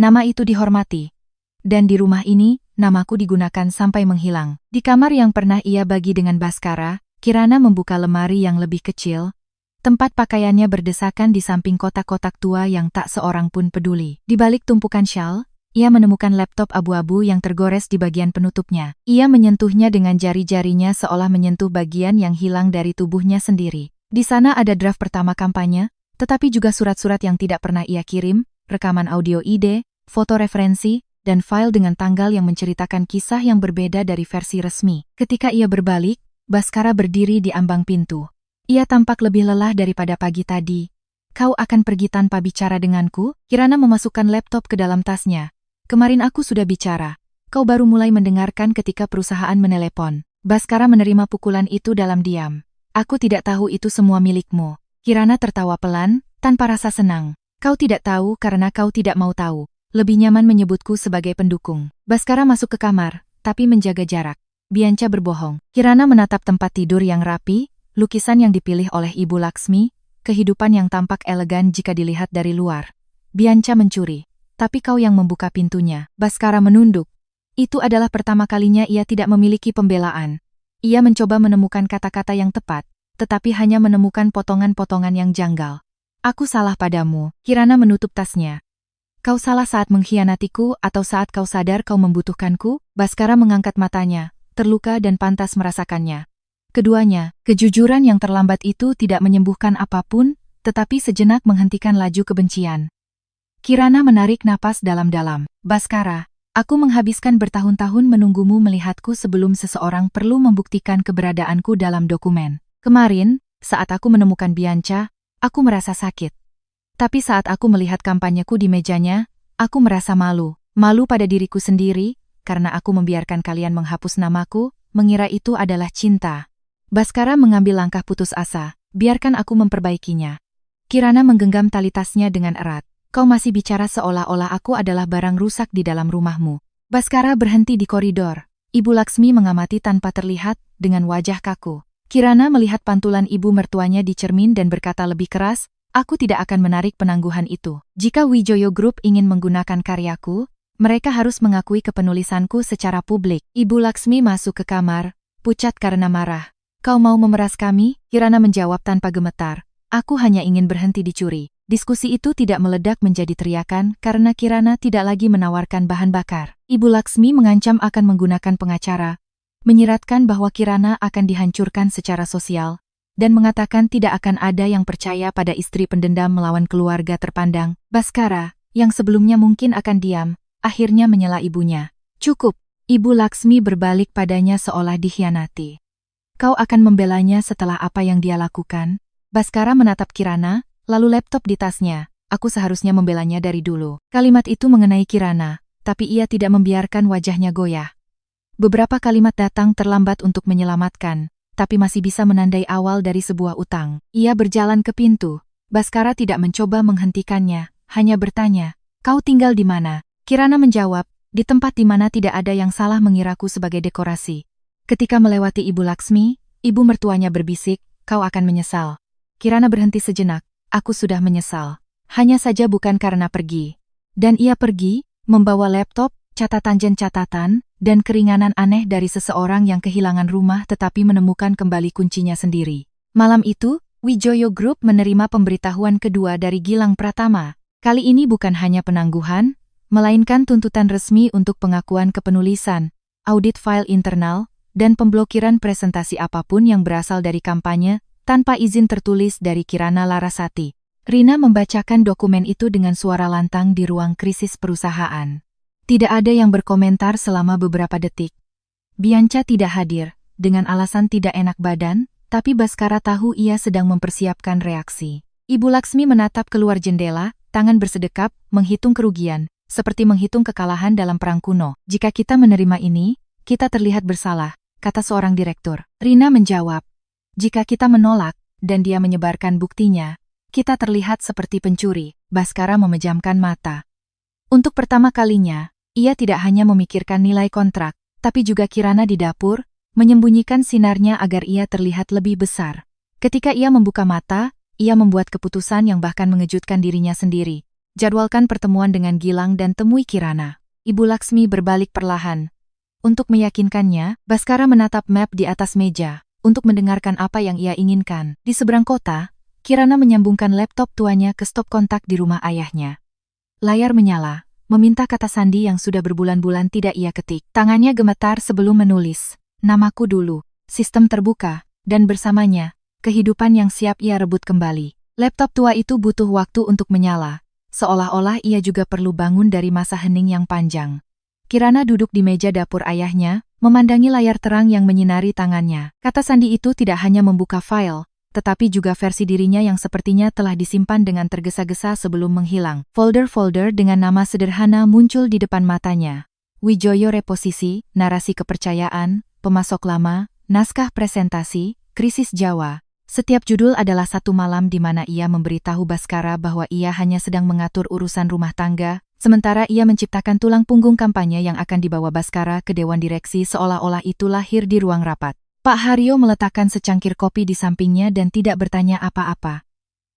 Nama itu dihormati. Dan di rumah ini, namaku digunakan sampai menghilang. Di kamar yang pernah ia bagi dengan Baskara, Kirana membuka lemari yang lebih kecil. Tempat pakaiannya berdesakan di samping kotak-kotak tua yang tak seorang pun peduli. Di balik tumpukan syal, ia menemukan laptop abu-abu yang tergores di bagian penutupnya. Ia menyentuhnya dengan jari-jarinya seolah menyentuh bagian yang hilang dari tubuhnya sendiri. Di sana ada draft pertama kampanye, tetapi juga surat-surat yang tidak pernah ia kirim, rekaman audio ide, foto referensi, dan file dengan tanggal yang menceritakan kisah yang berbeda dari versi resmi. Ketika ia berbalik, Baskara berdiri di ambang pintu. Ia tampak lebih lelah daripada pagi tadi. Kau akan pergi tanpa bicara denganku? Kirana memasukkan laptop ke dalam tasnya. Kemarin aku sudah bicara. Kau baru mulai mendengarkan ketika perusahaan menelepon. Baskara menerima pukulan itu dalam diam. Aku tidak tahu itu semua milikmu. Kirana tertawa pelan, tanpa rasa senang. Kau tidak tahu karena kau tidak mau tahu. Lebih nyaman menyebutku sebagai pendukung. Baskara masuk ke kamar, tapi menjaga jarak. Bianca berbohong. Kirana menatap tempat tidur yang rapi, lukisan yang dipilih oleh Ibu Laksmi, kehidupan yang tampak elegan jika dilihat dari luar. Bianca mencuri. Tapi kau yang membuka pintunya. Baskara menunduk. Itu adalah pertama kalinya ia tidak memiliki pembelaan. Ia mencoba menemukan kata-kata yang tepat, tetapi hanya menemukan potongan-potongan yang janggal. Aku salah padamu. Kirana menutup tasnya. Kau salah saat mengkhianatiku atau saat kau sadar kau membutuhkanku? Baskara mengangkat matanya, terluka dan pantas merasakannya. Keduanya, kejujuran yang terlambat itu tidak menyembuhkan apapun, tetapi sejenak menghentikan laju kebencian. Kirana menarik napas dalam-dalam. Baskara, aku menghabiskan bertahun-tahun menunggumu melihatku sebelum seseorang perlu membuktikan keberadaanku dalam dokumen. Kemarin, saat aku menemukan Bianca, aku merasa sakit. Tapi saat aku melihat kampanyeku di mejanya, aku merasa malu. Malu pada diriku sendiri, karena aku membiarkan kalian menghapus namaku, mengira itu adalah cinta. Baskara mengambil langkah putus asa. Biarkan aku memperbaikinya. Kirana menggenggam tali tasnya dengan erat. Kau masih bicara seolah-olah aku adalah barang rusak di dalam rumahmu. Baskara berhenti di koridor. Ibu Laksmi mengamati tanpa terlihat, dengan wajah kaku. Kirana melihat pantulan ibu mertuanya di cermin dan berkata lebih keras, aku tidak akan menarik penangguhan itu. Jika Wijoyo Group ingin menggunakan karyaku, mereka harus mengakui kepenulisanku secara publik. Ibu Laksmi masuk ke kamar, pucat karena marah. Kau mau memeras kami? Kirana menjawab tanpa gemetar. Aku hanya ingin berhenti dicuri. Diskusi itu tidak meledak menjadi teriakan karena Kirana tidak lagi menawarkan bahan bakar. Ibu Laksmi mengancam akan menggunakan pengacara, menyiratkan bahwa Kirana akan dihancurkan secara sosial, dan mengatakan tidak akan ada yang percaya pada istri pendendam melawan keluarga terpandang. Baskara, yang sebelumnya mungkin akan diam, akhirnya menyela ibunya. Cukup, Ibu Laksmi berbalik padanya seolah dikhianati. Kau akan membelanya setelah apa yang dia lakukan? Baskara menatap Kirana, lalu laptop di tasnya. Aku seharusnya membelanya dari dulu. Kalimat itu mengenai Kirana, tapi ia tidak membiarkan wajahnya goyah. Beberapa kalimat datang terlambat untuk menyelamatkan, tapi masih bisa menandai awal dari sebuah utang. Ia berjalan ke pintu. Baskara tidak mencoba menghentikannya, hanya bertanya, kau tinggal di mana? Kirana menjawab, di tempat di mana tidak ada yang salah mengiraku sebagai dekorasi. Ketika melewati Ibu Laksmi, ibu mertuanya berbisik, kau akan menyesal. Kirana berhenti sejenak. Aku sudah menyesal. Hanya saja bukan karena pergi. Dan ia pergi, membawa laptop, catatan, dan keringanan aneh dari seseorang yang kehilangan rumah tetapi menemukan kembali kuncinya sendiri. Malam itu, Wijoyo Group menerima pemberitahuan kedua dari Gilang Pratama. Kali ini bukan hanya penangguhan, melainkan tuntutan resmi untuk pengakuan kepenulisan, audit file internal, dan pemblokiran presentasi apapun yang berasal dari kampanye tanpa izin tertulis dari Kirana Larasati. Rina membacakan dokumen itu dengan suara lantang di ruang krisis perusahaan. Tidak ada yang berkomentar selama beberapa detik. Bianca tidak hadir, dengan alasan tidak enak badan, tapi Baskara tahu ia sedang mempersiapkan reaksi. Ibu Laksmi menatap keluar jendela, tangan bersedekap, menghitung kerugian, seperti menghitung kekalahan dalam perang kuno. Jika kita menerima ini, kita terlihat bersalah, kata seorang direktur. Rina menjawab, jika kita menolak, dan dia menyebarkan buktinya, kita terlihat seperti pencuri. Baskara memejamkan mata. Untuk pertama kalinya, ia tidak hanya memikirkan nilai kontrak, tapi juga Kirana di dapur, menyembunyikan sinarnya agar ia terlihat lebih besar. Ketika ia membuka mata, ia membuat keputusan yang bahkan mengejutkan dirinya sendiri. Jadwalkan pertemuan dengan Gilang dan temui Kirana. Ibu Laksmi berbalik perlahan. Untuk meyakinkannya, Baskara menatap map di atas meja, untuk mendengarkan apa yang ia inginkan. Di seberang kota, Kirana menyambungkan laptop tuanya ke stop kontak di rumah ayahnya. Layar menyala, meminta kata sandi yang sudah berbulan-bulan tidak ia ketik. Tangannya gemetar sebelum menulis. Namaku dulu, sistem terbuka, dan bersamanya, kehidupan yang siap ia rebut kembali. Laptop tua itu butuh waktu untuk menyala, seolah-olah ia juga perlu bangun dari masa hening yang panjang. Kirana duduk di meja dapur ayahnya, memandangi layar terang yang menyinari tangannya. Kata sandi itu tidak hanya membuka file, tetapi juga versi dirinya yang sepertinya telah disimpan dengan tergesa-gesa sebelum menghilang. Folder-folder dengan nama sederhana muncul di depan matanya. Wijoyo Reposisi, narasi kepercayaan, pemasok lama, naskah presentasi, krisis Jawa. Setiap judul adalah satu malam di mana ia memberitahu Baskara bahwa ia hanya sedang mengatur urusan rumah tangga, sementara ia menciptakan tulang punggung kampanye yang akan dibawa Baskara ke Dewan Direksi seolah-olah itu lahir di ruang rapat. Pak Haryo meletakkan secangkir kopi di sampingnya dan tidak bertanya apa-apa.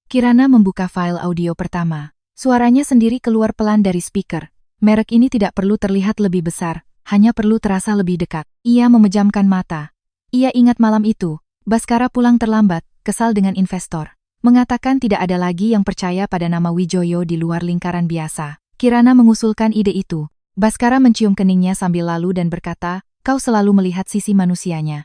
Kirana membuka file audio pertama. Suaranya sendiri keluar pelan dari speaker. Merek ini tidak perlu terlihat lebih besar, hanya perlu terasa lebih dekat. Ia memejamkan mata. Ia ingat malam itu, Baskara pulang terlambat, kesal dengan investor. Mengatakan tidak ada lagi yang percaya pada nama Wijoyo di luar lingkaran biasa. Kirana mengusulkan ide itu. Baskara mencium keningnya sambil lalu dan berkata, kau selalu melihat sisi manusianya.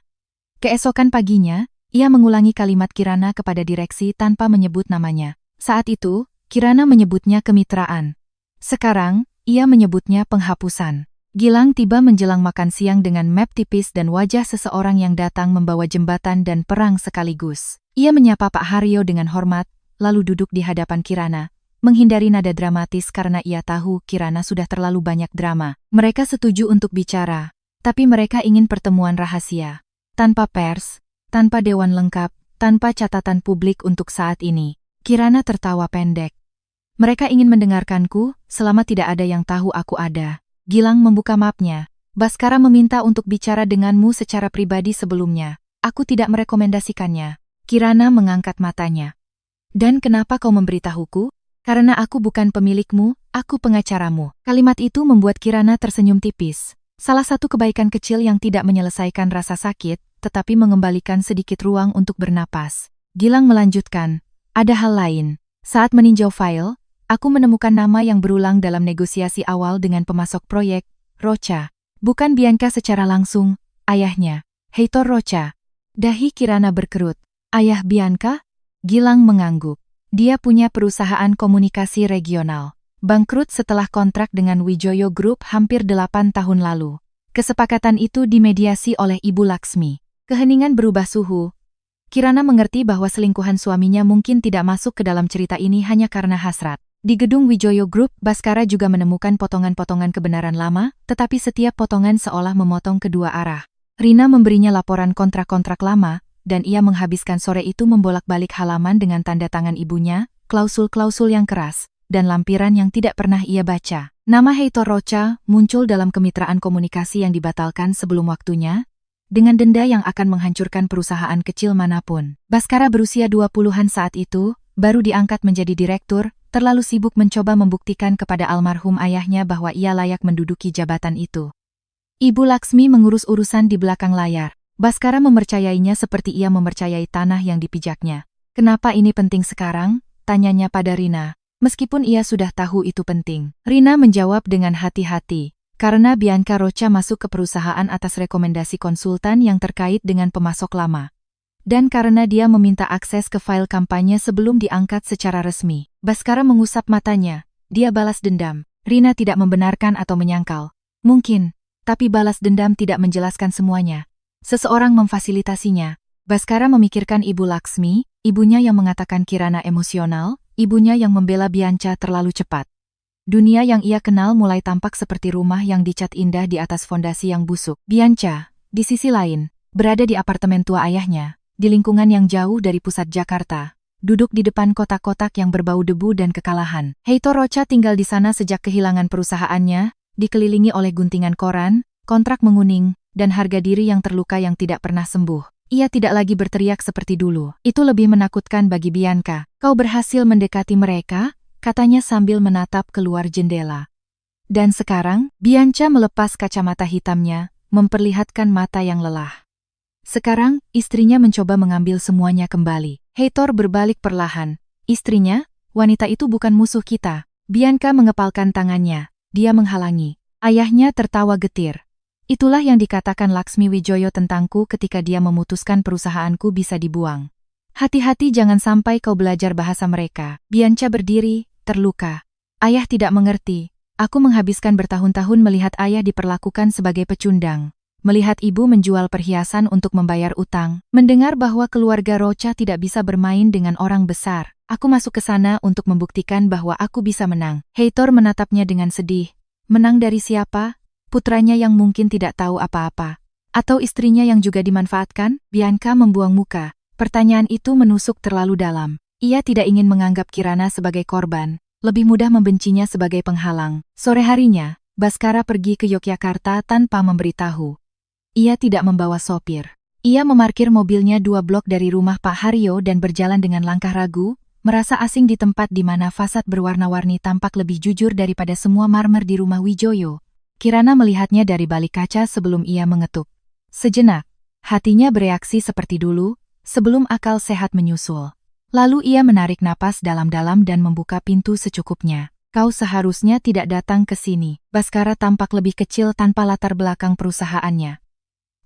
Keesokan paginya, ia mengulangi kalimat Kirana kepada direksi tanpa menyebut namanya. Saat itu, Kirana menyebutnya kemitraan. Sekarang, ia menyebutnya penghapusan. Gilang tiba menjelang makan siang dengan map tipis dan wajah seseorang yang datang membawa jembatan dan perang sekaligus. Ia menyapa Pak Haryo dengan hormat, lalu duduk di hadapan Kirana, menghindari nada dramatis karena ia tahu Kirana sudah terlalu banyak drama. Mereka setuju untuk bicara, tapi mereka ingin pertemuan rahasia. Tanpa pers, tanpa dewan lengkap, tanpa catatan publik untuk saat ini. Kirana tertawa pendek. Mereka ingin mendengarkanku, selama tidak ada yang tahu aku ada. Gilang membuka mapnya. Baskara meminta untuk bicara denganmu secara pribadi sebelumnya. Aku tidak merekomendasikannya. Kirana mengangkat matanya. Dan kenapa kau memberitahuku? Karena aku bukan pemilikmu, aku pengacaramu. Kalimat itu membuat Kirana tersenyum tipis. Salah satu kebaikan kecil yang tidak menyelesaikan rasa sakit, tetapi mengembalikan sedikit ruang untuk bernapas. Gilang melanjutkan, ada hal lain. Saat meninjau file, aku menemukan nama yang berulang dalam negosiasi awal dengan pemasok proyek, Rocha. Bukan Bianca secara langsung, ayahnya, Heitor Rocha. Dahi Kirana berkerut. Ayah Bianca? Gilang mengangguk. Dia punya perusahaan komunikasi regional. Bangkrut setelah kontrak dengan Wijoyo Group hampir 8 tahun lalu. Kesepakatan itu dimediasi oleh Ibu Laksmi. Keheningan berubah suhu. Kirana mengerti bahwa selingkuhan suaminya mungkin tidak masuk ke dalam cerita ini hanya karena hasrat. Di gedung Wijoyo Group, Baskara juga menemukan potongan-potongan kebenaran lama, tetapi setiap potongan seolah memotong kedua arah. Rina memberinya laporan kontrak-kontrak lama, dan ia menghabiskan sore itu membolak-balik halaman dengan tanda tangan ibunya, klausul-klausul yang keras, dan lampiran yang tidak pernah ia baca. Nama Heitor Rocha muncul dalam kemitraan komunikasi yang dibatalkan sebelum waktunya, dengan denda yang akan menghancurkan perusahaan kecil manapun. Baskara berusia 20-an saat itu, baru diangkat menjadi direktur, terlalu sibuk mencoba membuktikan kepada almarhum ayahnya bahwa ia layak menduduki jabatan itu. Ibu Laksmi mengurus urusan di belakang layar. Baskara mempercayainya seperti ia mempercayai tanah yang dipijaknya. Kenapa ini penting sekarang? Tanyanya pada Rina. Meskipun ia sudah tahu itu penting. Rina menjawab dengan hati-hati. Karena Bianca Rocha masuk ke perusahaan atas rekomendasi konsultan yang terkait dengan pemasok lama. Dan karena dia meminta akses ke file kampanye sebelum diangkat secara resmi. Baskara mengusap matanya. Dia balas dendam. Rina tidak membenarkan atau menyangkal. Mungkin, tapi balas dendam tidak menjelaskan semuanya. Seseorang memfasilitasinya. Baskara memikirkan Ibu Laksmi, ibunya yang mengatakan Kirana emosional, ibunya yang membela Bianca terlalu cepat. Dunia yang ia kenal mulai tampak seperti rumah yang dicat indah di atas fondasi yang busuk. Bianca, di sisi lain, berada di apartemen tua ayahnya, di lingkungan yang jauh dari pusat Jakarta. Duduk di depan kotak-kotak yang berbau debu dan kekalahan. Heitor Rocha tinggal di sana sejak kehilangan perusahaannya, dikelilingi oleh guntingan koran, kontrak menguning, dan harga diri yang terluka yang tidak pernah sembuh. Ia tidak lagi berteriak seperti dulu. Itu lebih menakutkan bagi Bianca. Kau berhasil mendekati mereka, katanya sambil menatap keluar jendela. Dan sekarang, Bianca melepas kacamata hitamnya, memperlihatkan mata yang lelah. Sekarang, istrinya mencoba mengambil semuanya kembali. Heitor berbalik perlahan. Istrinya, wanita itu bukan musuh kita. Bianca mengepalkan tangannya. Dia menghalangi. Ayahnya tertawa getir. Itulah yang dikatakan Laksmi Wijoyo tentangku ketika dia memutuskan perusahaanku bisa dibuang. Hati-hati jangan sampai kau belajar bahasa mereka. Bianca berdiri, terluka. Ayah tidak mengerti. Aku menghabiskan bertahun-tahun melihat ayah diperlakukan sebagai pecundang. Melihat ibu menjual perhiasan untuk membayar utang. Mendengar bahwa keluarga Rocha tidak bisa bermain dengan orang besar. Aku masuk ke sana untuk membuktikan bahwa aku bisa menang. Heitor menatapnya dengan sedih. Menang dari siapa? Putranya yang mungkin tidak tahu apa-apa. Atau istrinya yang juga dimanfaatkan? Bianca membuang muka. Pertanyaan itu menusuk terlalu dalam. Ia tidak ingin menganggap Kirana sebagai korban. Lebih mudah membencinya sebagai penghalang. Sore harinya, Baskara pergi ke Yogyakarta tanpa memberitahu. Ia tidak membawa sopir. Ia memarkir mobilnya 2 blok dari rumah Pak Haryo dan berjalan dengan langkah ragu, merasa asing di tempat di mana fasad berwarna-warni tampak lebih jujur daripada semua marmer di rumah Wijoyo. Kirana melihatnya dari balik kaca sebelum ia mengetuk. Sejenak, hatinya bereaksi seperti dulu, sebelum akal sehat menyusul. Lalu ia menarik napas dalam-dalam dan membuka pintu secukupnya. Kau seharusnya tidak datang ke sini. Baskara tampak lebih kecil tanpa latar belakang perusahaannya.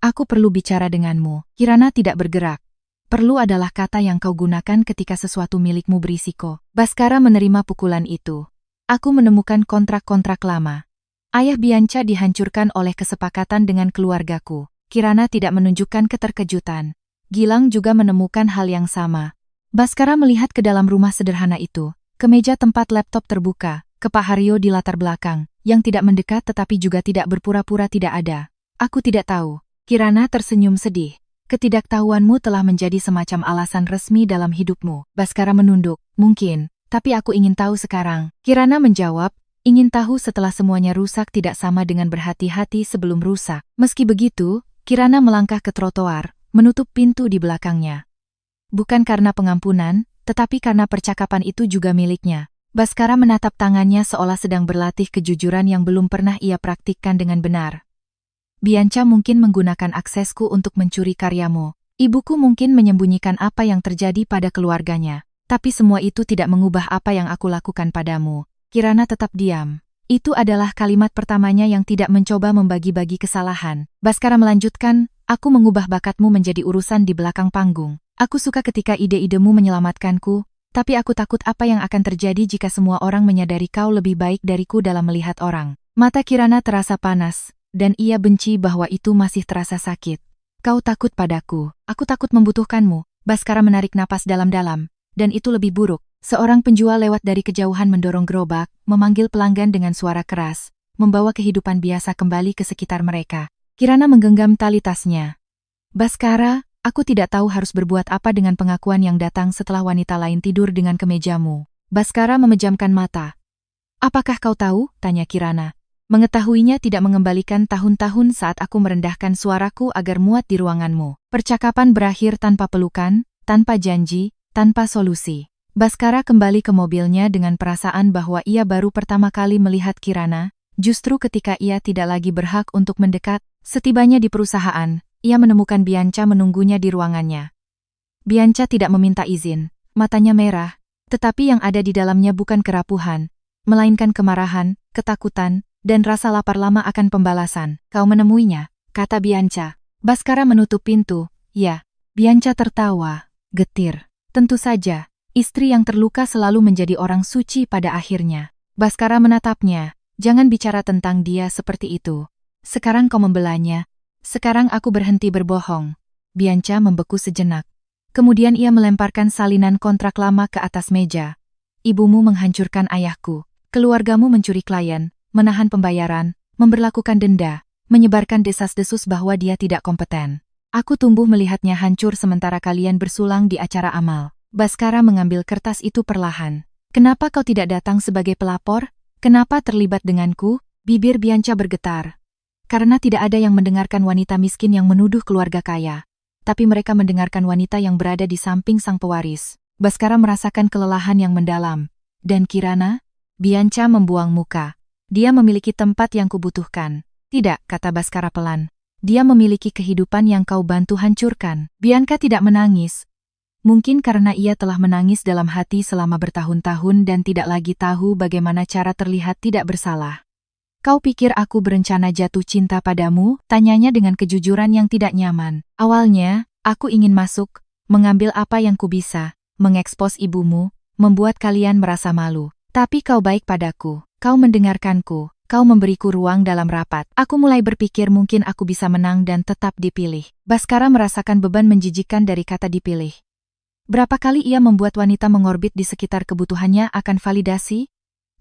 Aku perlu bicara denganmu. Kirana tidak bergerak. Perlu adalah kata yang kau gunakan ketika sesuatu milikmu berisiko. Baskara menerima pukulan itu. Aku menemukan kontrak-kontrak lama. Ayah Bianca dihancurkan oleh kesepakatan dengan keluargaku. Kirana tidak menunjukkan keterkejutan. Gilang juga menemukan hal yang sama. Baskara melihat ke dalam rumah sederhana itu, ke meja tempat laptop terbuka, ke Pak Haryo di latar belakang, yang tidak mendekat tetapi juga tidak berpura-pura tidak ada. Aku tidak tahu. Kirana tersenyum sedih. Ketidaktahuanmu telah menjadi semacam alasan resmi dalam hidupmu. Baskara menunduk. Mungkin, tapi aku ingin tahu sekarang. Kirana menjawab. Ingin tahu setelah semuanya rusak tidak sama dengan berhati-hati sebelum rusak. Meski begitu, Kirana melangkah ke trotoar, menutup pintu di belakangnya. Bukan karena pengampunan, tetapi karena percakapan itu juga miliknya. Baskara menatap tangannya seolah sedang berlatih kejujuran yang belum pernah ia praktikkan dengan benar. Bianca mungkin menggunakan aksesku untuk mencuri karyamu. Ibuku mungkin menyembunyikan apa yang terjadi pada keluarganya. Tapi semua itu tidak mengubah apa yang aku lakukan padamu. Kirana tetap diam. Itu adalah kalimat pertamanya yang tidak mencoba membagi-bagi kesalahan. Baskara melanjutkan, aku mengubah bakatmu menjadi urusan di belakang panggung. Aku suka ketika ide-idemu menyelamatkanku, tapi aku takut apa yang akan terjadi jika semua orang menyadari kau lebih baik dariku dalam melihat orang. Mata Kirana terasa panas, dan ia benci bahwa itu masih terasa sakit. Kau takut padaku, aku takut membutuhkanmu. Baskara menarik napas dalam-dalam, dan itu lebih buruk. Seorang penjual lewat dari kejauhan mendorong gerobak, memanggil pelanggan dengan suara keras, membawa kehidupan biasa kembali ke sekitar mereka. Kirana menggenggam tali tasnya. Baskara, aku tidak tahu harus berbuat apa dengan pengakuan yang datang setelah wanita lain tidur dengan kemejamu. Baskara memejamkan mata. Apakah kau tahu? Tanya Kirana. Mengetahuinya tidak mengembalikan tahun-tahun saat aku merendahkan suaraku agar muat di ruanganmu. Percakapan berakhir tanpa pelukan, tanpa janji, tanpa solusi. Baskara kembali ke mobilnya dengan perasaan bahwa ia baru pertama kali melihat Kirana, justru ketika ia tidak lagi berhak untuk mendekat. Setibanya di perusahaan, ia menemukan Bianca menunggunya di ruangannya. Bianca tidak meminta izin, matanya merah, tetapi yang ada di dalamnya bukan kerapuhan, melainkan kemarahan, ketakutan, dan rasa lapar lama akan pembalasan. Kau menemuinya, kata Bianca. Baskara menutup pintu. Ya, Bianca tertawa, getir. Tentu saja, istri yang terluka selalu menjadi orang suci pada akhirnya. Baskara menatapnya, jangan bicara tentang dia seperti itu. Sekarang kau membelanya, sekarang aku berhenti berbohong. Bianca membeku sejenak. Kemudian ia melemparkan salinan kontrak lama ke atas meja. Ibumu menghancurkan ayahku, keluargamu mencuri klien, menahan pembayaran, memberlakukan denda, menyebarkan desas-desus bahwa dia tidak kompeten. Aku tumbuh melihatnya hancur sementara kalian bersulang di acara amal. Baskara mengambil kertas itu perlahan. Kenapa kau tidak datang sebagai pelapor? Kenapa terlibat denganku? Bibir Bianca bergetar. Karena tidak ada yang mendengarkan wanita miskin yang menuduh keluarga kaya. Tapi mereka mendengarkan wanita yang berada di samping sang pewaris. Baskara merasakan kelelahan yang mendalam. Dan Kirana? Bianca membuang muka. Dia memiliki tempat yang kubutuhkan. Tidak, kata Baskara pelan. Dia memiliki kehidupan yang kau bantu hancurkan. Bianca tidak menangis. Mungkin karena ia telah menangis dalam hati selama bertahun-tahun dan tidak lagi tahu bagaimana cara terlihat tidak bersalah. Kau pikir aku berencana jatuh cinta padamu? Tanyanya dengan kejujuran yang tidak nyaman. Awalnya, aku ingin masuk, mengambil apa yang ku bisa, mengekspos ibumu, membuat kalian merasa malu. Tapi kau baik padaku, kau mendengarkanku, kau memberiku ruang dalam rapat. Aku mulai berpikir mungkin aku bisa menang dan tetap dipilih. Baskara merasakan beban menjijikkan dari kata dipilih. Berapa kali ia membuat wanita mengorbit di sekitar kebutuhannya akan validasi?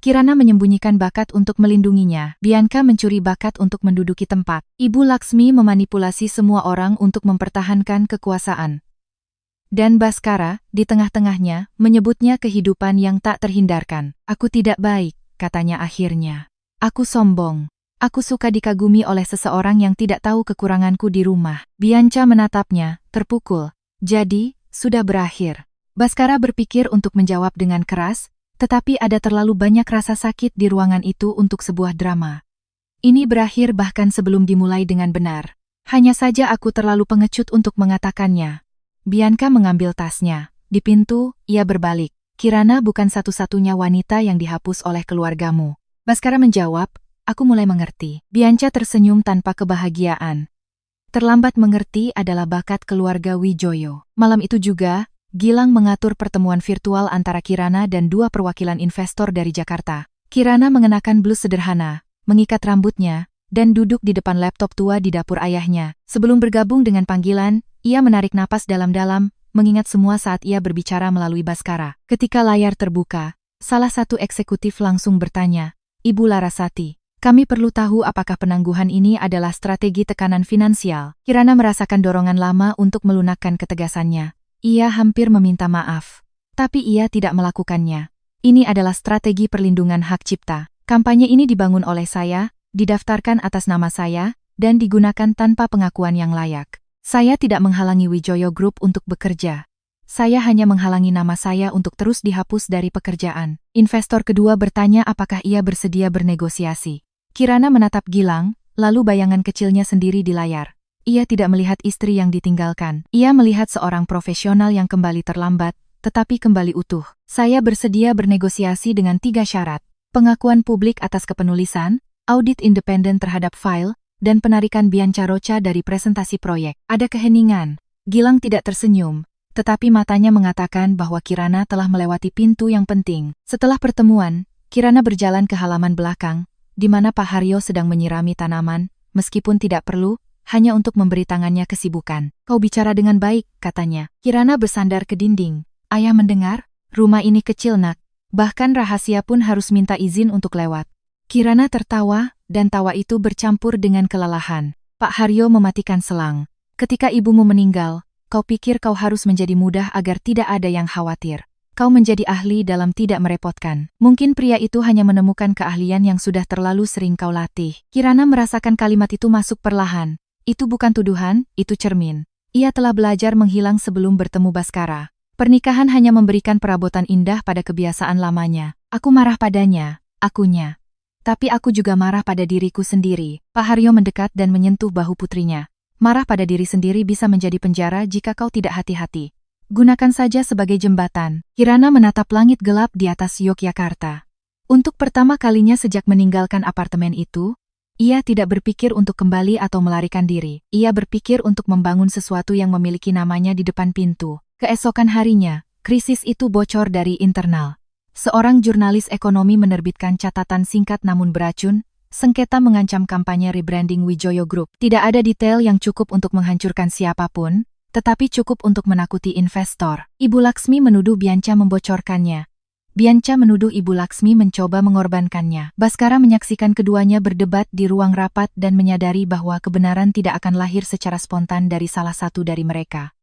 Kirana menyembunyikan bakat untuk melindunginya. Bianca mencuri bakat untuk menduduki tempat. Ibu Laksmi memanipulasi semua orang untuk mempertahankan kekuasaan. Dan Baskara, di tengah-tengahnya, menyebutnya kehidupan yang tak terhindarkan. Aku tidak baik, katanya akhirnya. Aku sombong. Aku suka dikagumi oleh seseorang yang tidak tahu kekuranganku di rumah. Bianca menatapnya, terpukul. Jadi, sudah berakhir. Baskara berpikir untuk menjawab dengan keras, tetapi ada terlalu banyak rasa sakit di ruangan itu untuk sebuah drama. Ini berakhir bahkan sebelum dimulai dengan benar. Hanya saja aku terlalu pengecut untuk mengatakannya. Bianca mengambil tasnya. Di pintu, ia berbalik. Kirana bukan satu-satunya wanita yang dihapus oleh keluargamu. Baskara menjawab, aku mulai mengerti. Bianca tersenyum tanpa kebahagiaan. Terlambat mengerti adalah bakat keluarga Wijoyo. Malam itu juga, Gilang mengatur pertemuan virtual antara Kirana dan dua perwakilan investor dari Jakarta. Kirana mengenakan blus sederhana, mengikat rambutnya, dan duduk di depan laptop tua di dapur ayahnya. Sebelum bergabung dengan panggilan, ia menarik napas dalam-dalam, mengingat semua saat ia berbicara melalui Baskara. Ketika layar terbuka, salah satu eksekutif langsung bertanya, Ibu Larasati, kami perlu tahu apakah penangguhan ini adalah strategi tekanan finansial. Kirana merasakan dorongan lama untuk melunakkan ketegasannya. Ia hampir meminta maaf, tapi ia tidak melakukannya. Ini adalah strategi perlindungan hak cipta. Kampanye ini dibangun oleh saya, didaftarkan atas nama saya, dan digunakan tanpa pengakuan yang layak. Saya tidak menghalangi Wijoyo Group untuk bekerja. Saya hanya menghalangi nama saya untuk terus dihapus dari pekerjaan. Investor kedua bertanya apakah ia bersedia bernegosiasi. Kirana menatap Gilang, lalu bayangan kecilnya sendiri di layar. Ia tidak melihat istri yang ditinggalkan. Ia melihat seorang profesional yang kembali terlambat, tetapi kembali utuh. Saya bersedia bernegosiasi dengan 3 syarat. Pengakuan publik atas kepenulisan, audit independen terhadap file, dan penarikan Bianca Rocha dari presentasi proyek. Ada keheningan. Gilang tidak tersenyum, tetapi matanya mengatakan bahwa Kirana telah melewati pintu yang penting. Setelah pertemuan, Kirana berjalan ke halaman belakang, di mana Pak Haryo sedang menyirami tanaman, meskipun tidak perlu, hanya untuk memberi tangannya kesibukan. Kau bicara dengan baik, katanya. Kirana bersandar ke dinding. Ayah mendengar, rumah ini kecil nak. Bahkan rahasia pun harus minta izin untuk lewat. Kirana tertawa, dan tawa itu bercampur dengan kelelahan. Pak Haryo mematikan selang. Ketika ibumu meninggal, kau pikir kau harus menjadi mudah agar tidak ada yang khawatir. Kau menjadi ahli dalam tidak merepotkan. Mungkin pria itu hanya menemukan keahlian yang sudah terlalu sering kau latih. Kirana merasakan kalimat itu masuk perlahan. Itu bukan tuduhan, itu cermin. Ia telah belajar menghilang sebelum bertemu Baskara. Pernikahan hanya memberikan perabotan indah pada kebiasaan lamanya. Aku marah padanya, akunya. Tapi aku juga marah pada diriku sendiri. Pak Haryo mendekat dan menyentuh bahu putrinya. Marah pada diri sendiri bisa menjadi penjara jika kau tidak hati-hati. Gunakan saja sebagai jembatan. Kirana menatap langit gelap di atas Yogyakarta. Untuk pertama kalinya sejak meninggalkan apartemen itu, ia tidak berpikir untuk kembali atau melarikan diri. Ia berpikir untuk membangun sesuatu yang memiliki namanya di depan pintu. Keesokan harinya, krisis itu bocor dari internal. Seorang jurnalis ekonomi menerbitkan catatan singkat namun beracun, sengketa mengancam kampanye rebranding Wijoyo Group. Tidak ada detail yang cukup untuk menghancurkan siapapun, tetapi cukup untuk menakuti investor. Ibu Laksmi menuduh Bianca membocorkannya. Bianca menuduh Ibu Laksmi mencoba mengorbankannya. Baskara menyaksikan keduanya berdebat di ruang rapat dan menyadari bahwa kebenaran tidak akan lahir secara spontan dari salah satu dari mereka.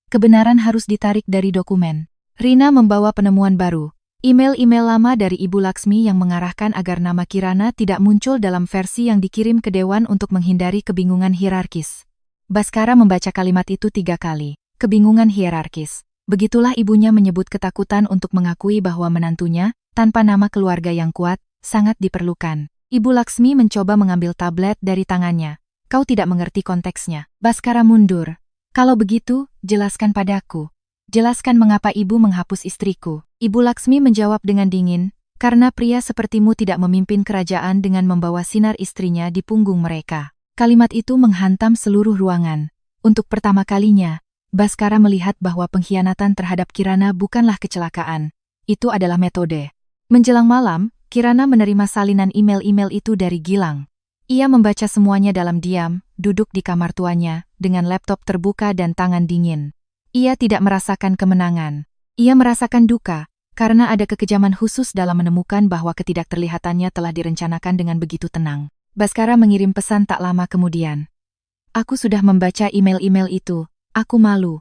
Kebenaran harus ditarik dari dokumen. Rina membawa penemuan baru. Email-email lama dari Ibu Laksmi yang mengarahkan agar nama Kirana tidak muncul dalam versi yang dikirim ke Dewan untuk menghindari kebingungan hierarkis. Baskara membaca kalimat itu 3 kali. Kebingungan hierarkis. Begitulah ibunya menyebut ketakutan untuk mengakui bahwa menantunya, tanpa nama keluarga yang kuat, sangat diperlukan. Ibu Laksmi mencoba mengambil tablet dari tangannya. Kau tidak mengerti konteksnya. Baskara mundur. Kalau begitu, jelaskan padaku. Jelaskan mengapa ibu menghapus istriku. Ibu Laksmi menjawab dengan dingin, karena pria sepertimu tidak memimpin kerajaan dengan membawa sinar istrinya di punggung mereka. Kalimat itu menghantam seluruh ruangan. Untuk pertama kalinya, Baskara melihat bahwa pengkhianatan terhadap Kirana bukanlah kecelakaan. Itu adalah metode. Menjelang malam, Kirana menerima salinan email-email itu dari Gilang. Ia membaca semuanya dalam diam, duduk di kamar tuanya, dengan laptop terbuka dan tangan dingin. Ia tidak merasakan kemenangan. Ia merasakan duka, karena ada kekejaman khusus dalam menemukan bahwa ketidakterlihatannya telah direncanakan dengan begitu tenang. Baskara mengirim pesan tak lama kemudian. Aku sudah membaca email-email itu, aku malu.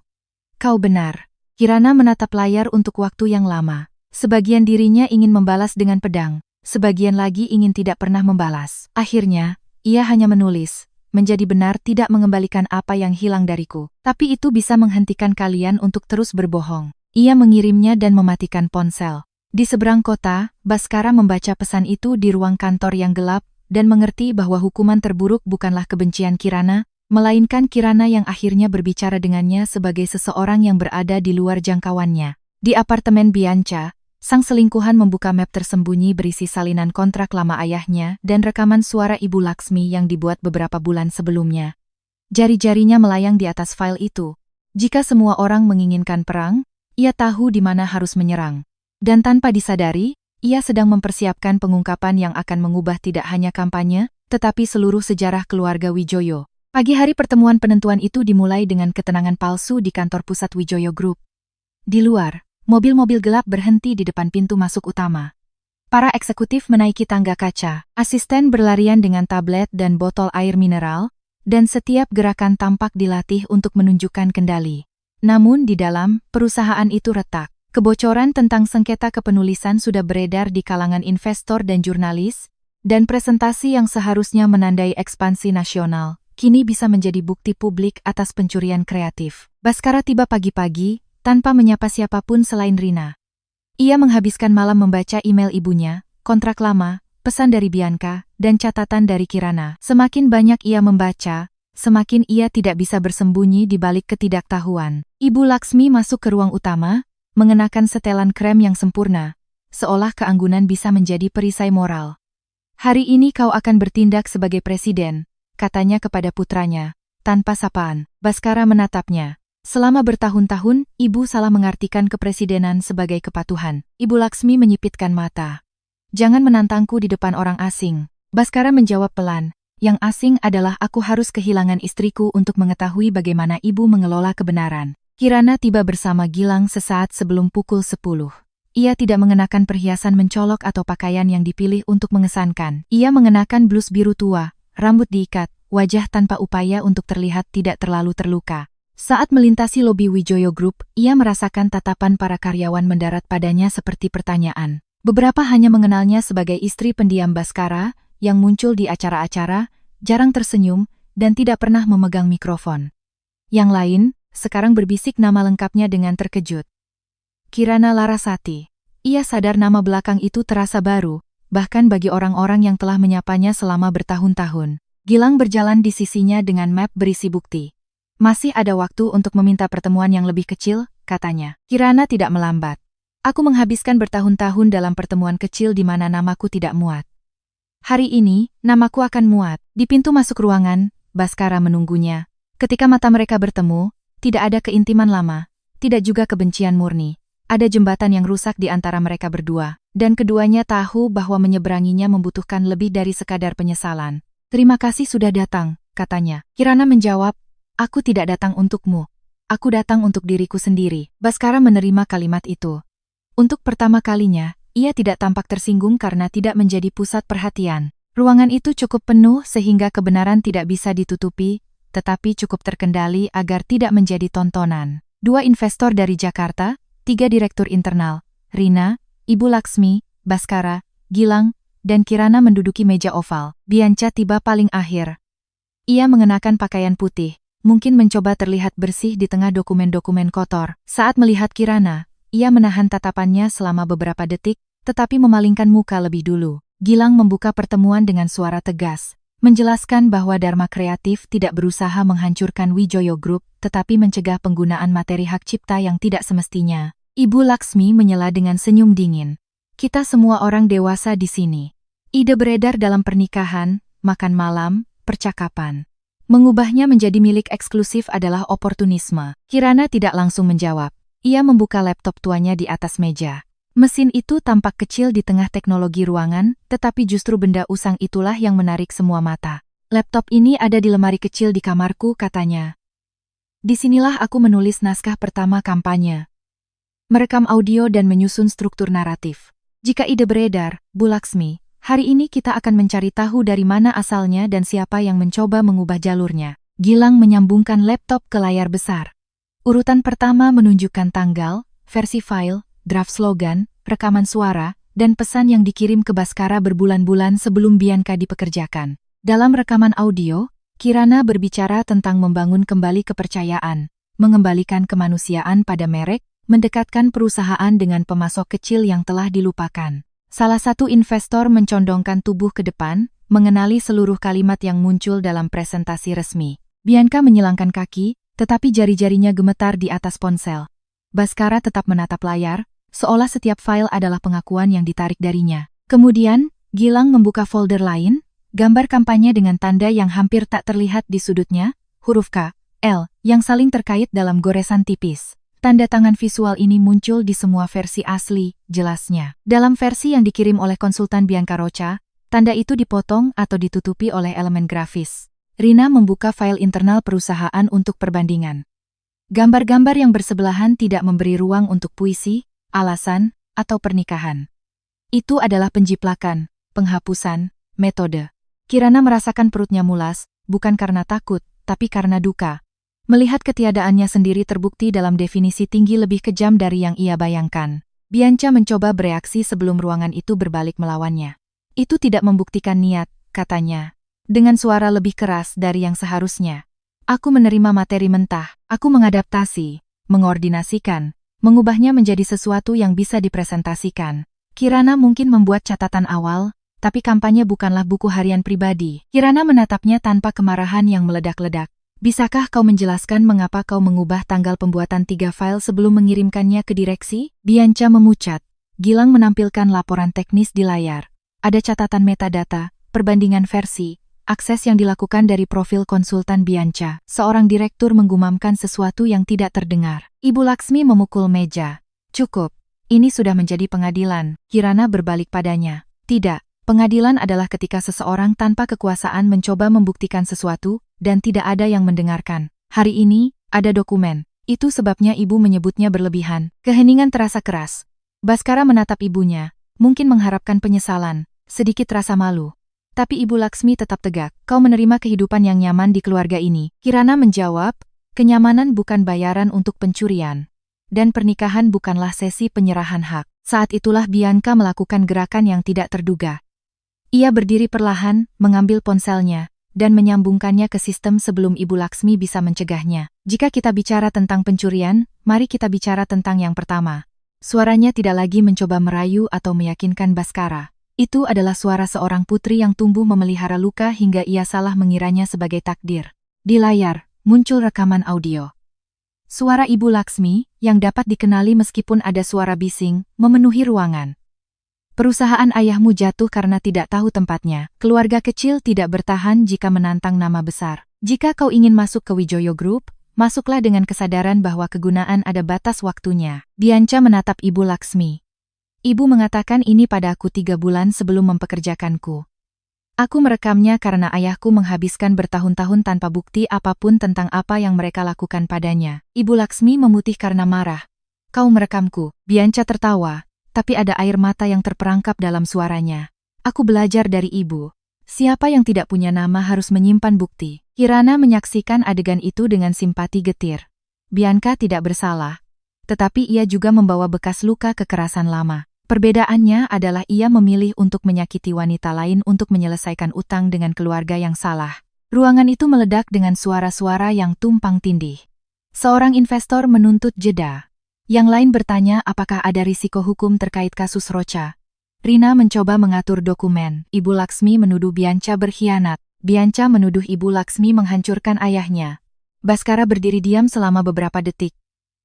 Kau benar. Kirana menatap layar untuk waktu yang lama. Sebagian dirinya ingin membalas dengan pedang. Sebagian lagi ingin tidak pernah membalas. Akhirnya, ia hanya menulis, menjadi benar tidak mengembalikan apa yang hilang dariku. Tapi itu bisa menghentikan kalian untuk terus berbohong. Ia mengirimnya dan mematikan ponsel. Di seberang kota, Baskara membaca pesan itu di ruang kantor yang gelap, dan mengerti bahwa hukuman terburuk bukanlah kebencian Kirana, melainkan Kirana yang akhirnya berbicara dengannya sebagai seseorang yang berada di luar jangkauannya. Di apartemen Bianca, sang selingkuhan membuka map tersembunyi berisi salinan kontrak lama ayahnya dan rekaman suara Ibu Laksmi yang dibuat beberapa bulan sebelumnya. Jari-jarinya melayang di atas file itu. Jika semua orang menginginkan perang, ia tahu di mana harus menyerang. Dan tanpa disadari, ia sedang mempersiapkan pengungkapan yang akan mengubah tidak hanya kampanye, tetapi seluruh sejarah keluarga Wijoyo. Pagi hari pertemuan penentuan itu dimulai dengan ketenangan palsu di kantor pusat Wijoyo Group. Di luar, mobil-mobil gelap berhenti di depan pintu masuk utama. Para eksekutif menaiki tangga kaca, asisten berlarian dengan tablet dan botol air mineral, dan setiap gerakan tampak dilatih untuk menunjukkan kendali. Namun di dalam, perusahaan itu retak. Kebocoran tentang sengketa kepenulisan sudah beredar di kalangan investor dan jurnalis, dan presentasi yang seharusnya menandai ekspansi nasional, kini bisa menjadi bukti publik atas pencurian kreatif. Baskara tiba pagi-pagi, tanpa menyapa siapapun selain Rina. Ia menghabiskan malam membaca email ibunya, kontrak lama, pesan dari Bianca, dan catatan dari Kirana. Semakin banyak ia membaca, semakin ia tidak bisa bersembunyi di balik ketidaktahuan. Ibu Laksmi masuk ke ruang utama, mengenakan setelan krem yang sempurna, seolah keanggunan bisa menjadi perisai moral. Hari ini kau akan bertindak sebagai presiden, katanya kepada putranya, tanpa sapaan. Baskara menatapnya. Selama bertahun-tahun, ibu salah mengartikan kepresidenan sebagai kepatuhan. Ibu Laksmi menyipitkan mata. Jangan menantangku di depan orang asing. Baskara menjawab pelan. Yang asing adalah aku harus kehilangan istriku untuk mengetahui bagaimana ibu mengelola kebenaran. Kirana tiba bersama Gilang sesaat sebelum pukul 10. Ia tidak mengenakan perhiasan mencolok atau pakaian yang dipilih untuk mengesankan. Ia mengenakan blus biru tua, rambut diikat, wajah tanpa upaya untuk terlihat tidak terlalu terluka. Saat melintasi lobi Wijoyo Group, ia merasakan tatapan para karyawan mendarat padanya seperti pertanyaan. Beberapa hanya mengenalnya sebagai istri pendiam Baskara, yang muncul di acara-acara, jarang tersenyum, dan tidak pernah memegang mikrofon. Yang lain, sekarang berbisik nama lengkapnya dengan terkejut. Kirana Larasati. Ia sadar nama belakang itu terasa baru, bahkan bagi orang-orang yang telah menyapanya selama bertahun-tahun. Gilang berjalan di sisinya dengan map berisi bukti. Masih ada waktu untuk meminta pertemuan yang lebih kecil, katanya. Kirana tidak melambat. Aku menghabiskan bertahun-tahun dalam pertemuan kecil di mana namaku tidak muat. Hari ini, namaku akan muat. Di pintu masuk ruangan, Bhaskara menunggunya. Ketika mata mereka bertemu, tidak ada keintiman lama, tidak juga kebencian murni. Ada jembatan yang rusak di antara mereka berdua, dan keduanya tahu bahwa menyeberanginya membutuhkan lebih dari sekadar penyesalan. Terima kasih sudah datang, katanya. Kirana menjawab, aku tidak datang untukmu. Aku datang untuk diriku sendiri. Bhaskara menerima kalimat itu. Untuk pertama kalinya, ia tidak tampak tersinggung karena tidak menjadi pusat perhatian. Ruangan itu cukup penuh sehingga kebenaran tidak bisa ditutupi, tetapi cukup terkendali agar tidak menjadi tontonan. 2 investor dari Jakarta, 3 direktur internal, Rina, Ibu Laksmi, Bhaskara, Gilang, dan Kirana menduduki meja oval. Bianca tiba paling akhir. Ia mengenakan pakaian putih, mungkin mencoba terlihat bersih di tengah dokumen-dokumen kotor. Saat melihat Kirana, ia menahan tatapannya selama beberapa detik, tetapi memalingkan muka lebih dulu. Gilang membuka pertemuan dengan suara tegas, menjelaskan bahwa Dharma Kreatif tidak berusaha menghancurkan Wijoyo Group, tetapi mencegah penggunaan materi hak cipta yang tidak semestinya. Ibu Laksmi menyela dengan senyum dingin. Kita semua orang dewasa di sini. Ide beredar dalam pernikahan, makan malam, percakapan. Mengubahnya menjadi milik eksklusif adalah oportunisme. Kirana tidak langsung menjawab. Ia membuka laptop tuanya di atas meja. Mesin itu tampak kecil di tengah teknologi ruangan, tetapi justru benda usang itulah yang menarik semua mata. Laptop ini ada di lemari kecil di kamarku, katanya. Disinilah aku menulis naskah pertama kampanye. Merekam audio dan menyusun struktur naratif. Jika ide beredar, Bu Laksmi, hari ini kita akan mencari tahu dari mana asalnya dan siapa yang mencoba mengubah jalurnya. Gilang menyambungkan laptop ke layar besar. Urutan pertama menunjukkan tanggal, versi file, draft slogan, rekaman suara, dan pesan yang dikirim ke Bhaskara berbulan-bulan sebelum Bianca dipekerjakan. Dalam rekaman audio, Kirana berbicara tentang membangun kembali kepercayaan, mengembalikan kemanusiaan pada merek, mendekatkan perusahaan dengan pemasok kecil yang telah dilupakan. Salah satu investor mencondongkan tubuh ke depan, mengenali seluruh kalimat yang muncul dalam presentasi resmi. Bianca menyilangkan kaki, tetapi jari-jarinya gemetar di atas ponsel. Bhaskara tetap menatap layar, seolah setiap file adalah pengakuan yang ditarik darinya. Kemudian, Gilang membuka folder lain, gambar kampanye dengan tanda yang hampir tak terlihat di sudutnya, huruf K, L, yang saling terkait dalam goresan tipis. Tanda tangan visual ini muncul di semua versi asli, jelasnya. Dalam versi yang dikirim oleh konsultan Bianca Rocha, tanda itu dipotong atau ditutupi oleh elemen grafis. Rina membuka file internal perusahaan untuk perbandingan. Gambar-gambar yang bersebelahan tidak memberi ruang untuk puisi, alasan, atau pernikahan. Itu adalah penjiplakan, penghapusan, metode. Kirana merasakan perutnya mulas, bukan karena takut, tapi karena duka. Melihat ketiadaannya sendiri terbukti dalam definisi tinggi lebih kejam dari yang ia bayangkan. Bianca mencoba bereaksi sebelum ruangan itu berbalik melawannya. Itu tidak membuktikan niat, katanya. Dengan suara lebih keras dari yang seharusnya. Aku menerima materi mentah, aku mengadaptasi, mengordinasikan, mengubahnya menjadi sesuatu yang bisa dipresentasikan. Kirana mungkin membuat catatan awal, tapi kampanye bukanlah buku harian pribadi. Kirana menatapnya tanpa kemarahan yang meledak-ledak. Bisakah kau menjelaskan mengapa kau mengubah tanggal pembuatan 3 file sebelum mengirimkannya ke direksi? Bianca memucat. Gilang menampilkan laporan teknis di layar. Ada catatan metadata, perbandingan versi, akses yang dilakukan dari profil konsultan Bianca. Seorang direktur menggumamkan sesuatu yang tidak terdengar. Ibu Laksmi memukul meja. Cukup. Ini sudah menjadi pengadilan. Kirana berbalik padanya. Tidak. Pengadilan adalah ketika seseorang tanpa kekuasaan mencoba membuktikan sesuatu, dan tidak ada yang mendengarkan. Hari ini, ada dokumen. Itu sebabnya ibu menyebutnya berlebihan. Keheningan terasa keras. Bhaskara menatap ibunya, mungkin mengharapkan penyesalan, sedikit rasa malu. Tapi Ibu Laksmi tetap tegak. Kau menerima kehidupan yang nyaman di keluarga ini. Kirana menjawab, kenyamanan bukan bayaran untuk pencurian. Dan pernikahan bukanlah sesi penyerahan hak. Saat itulah Bianca melakukan gerakan yang tidak terduga. Ia berdiri perlahan, mengambil ponselnya, dan menyambungkannya ke sistem sebelum Ibu Laksmi bisa mencegahnya. Jika kita bicara tentang pencurian, mari kita bicara tentang yang pertama. Suaranya tidak lagi mencoba merayu atau meyakinkan Baskara. Itu adalah suara seorang putri yang tumbuh memelihara luka hingga ia salah mengiranya sebagai takdir. Di layar, muncul rekaman audio. Suara Ibu Laksmi, yang dapat dikenali meskipun ada suara bising, memenuhi ruangan. Perusahaan ayahmu jatuh karena tidak tahu tempatnya. Keluarga kecil tidak bertahan jika menantang nama besar. Jika kau ingin masuk ke Wijoyo Group, masuklah dengan kesadaran bahwa kegunaan ada batas waktunya. Bianca menatap Ibu Laksmi. Ibu mengatakan ini padaku 3 bulan sebelum mempekerjakanku. Aku merekamnya karena ayahku menghabiskan bertahun-tahun tanpa bukti apapun tentang apa yang mereka lakukan padanya. Ibu Laksmi memutih karena marah. Kau merekamku. Bianca tertawa, tapi ada air mata yang terperangkap dalam suaranya. Aku belajar dari ibu. Siapa yang tidak punya nama harus menyimpan bukti. Kirana menyaksikan adegan itu dengan simpati getir. Bianca tidak bersalah. Tetapi ia juga membawa bekas luka kekerasan lama. Perbedaannya adalah ia memilih untuk menyakiti wanita lain untuk menyelesaikan utang dengan keluarga yang salah. Ruangan itu meledak dengan suara-suara yang tumpang tindih. Seorang investor menuntut jeda. Yang lain bertanya apakah ada risiko hukum terkait kasus Rocha. Rina mencoba mengatur dokumen. Ibu Laksmi menuduh Bianca berkhianat. Bianca menuduh Ibu Laksmi menghancurkan ayahnya. Baskara berdiri diam selama beberapa detik.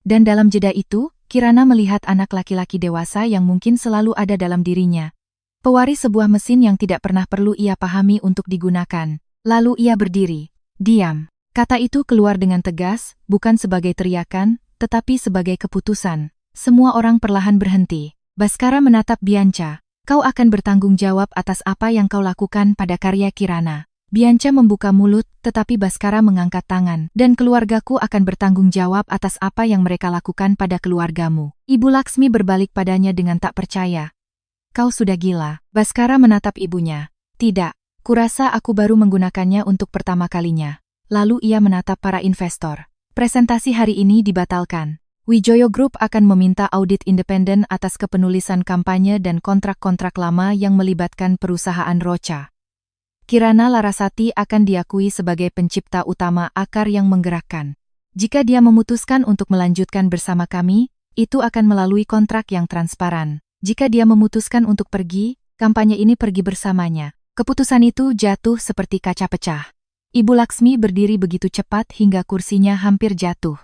Dan dalam jeda itu, Kirana melihat anak laki-laki dewasa yang mungkin selalu ada dalam dirinya. Pewaris sebuah mesin yang tidak pernah perlu ia pahami untuk digunakan. Lalu ia berdiri. Diam. Kata itu keluar dengan tegas, bukan sebagai teriakan, tetapi sebagai keputusan. Semua orang perlahan berhenti. Baskara menatap Bianca. Kau akan bertanggung jawab atas apa yang kau lakukan pada karya Kirana. Bianca membuka mulut, tetapi Baskara mengangkat tangan. Dan keluargaku akan bertanggung jawab atas apa yang mereka lakukan pada keluargamu. Ibu Laksmi berbalik padanya dengan tak percaya. Kau sudah gila. Baskara menatap ibunya. Tidak. Kurasa aku baru menggunakannya untuk pertama kalinya. Lalu ia menatap para investor. Presentasi hari ini dibatalkan. Wijoyo Group akan meminta audit independen atas kepenulisan kampanye dan kontrak-kontrak lama yang melibatkan perusahaan Rocha. Kirana Larasati akan diakui sebagai pencipta utama akar yang menggerakkan. Jika dia memutuskan untuk melanjutkan bersama kami, itu akan melalui kontrak yang transparan. Jika dia memutuskan untuk pergi, kampanye ini pergi bersamanya. Keputusan itu jatuh seperti kaca pecah. Ibu Laksmi berdiri begitu cepat hingga kursinya hampir jatuh.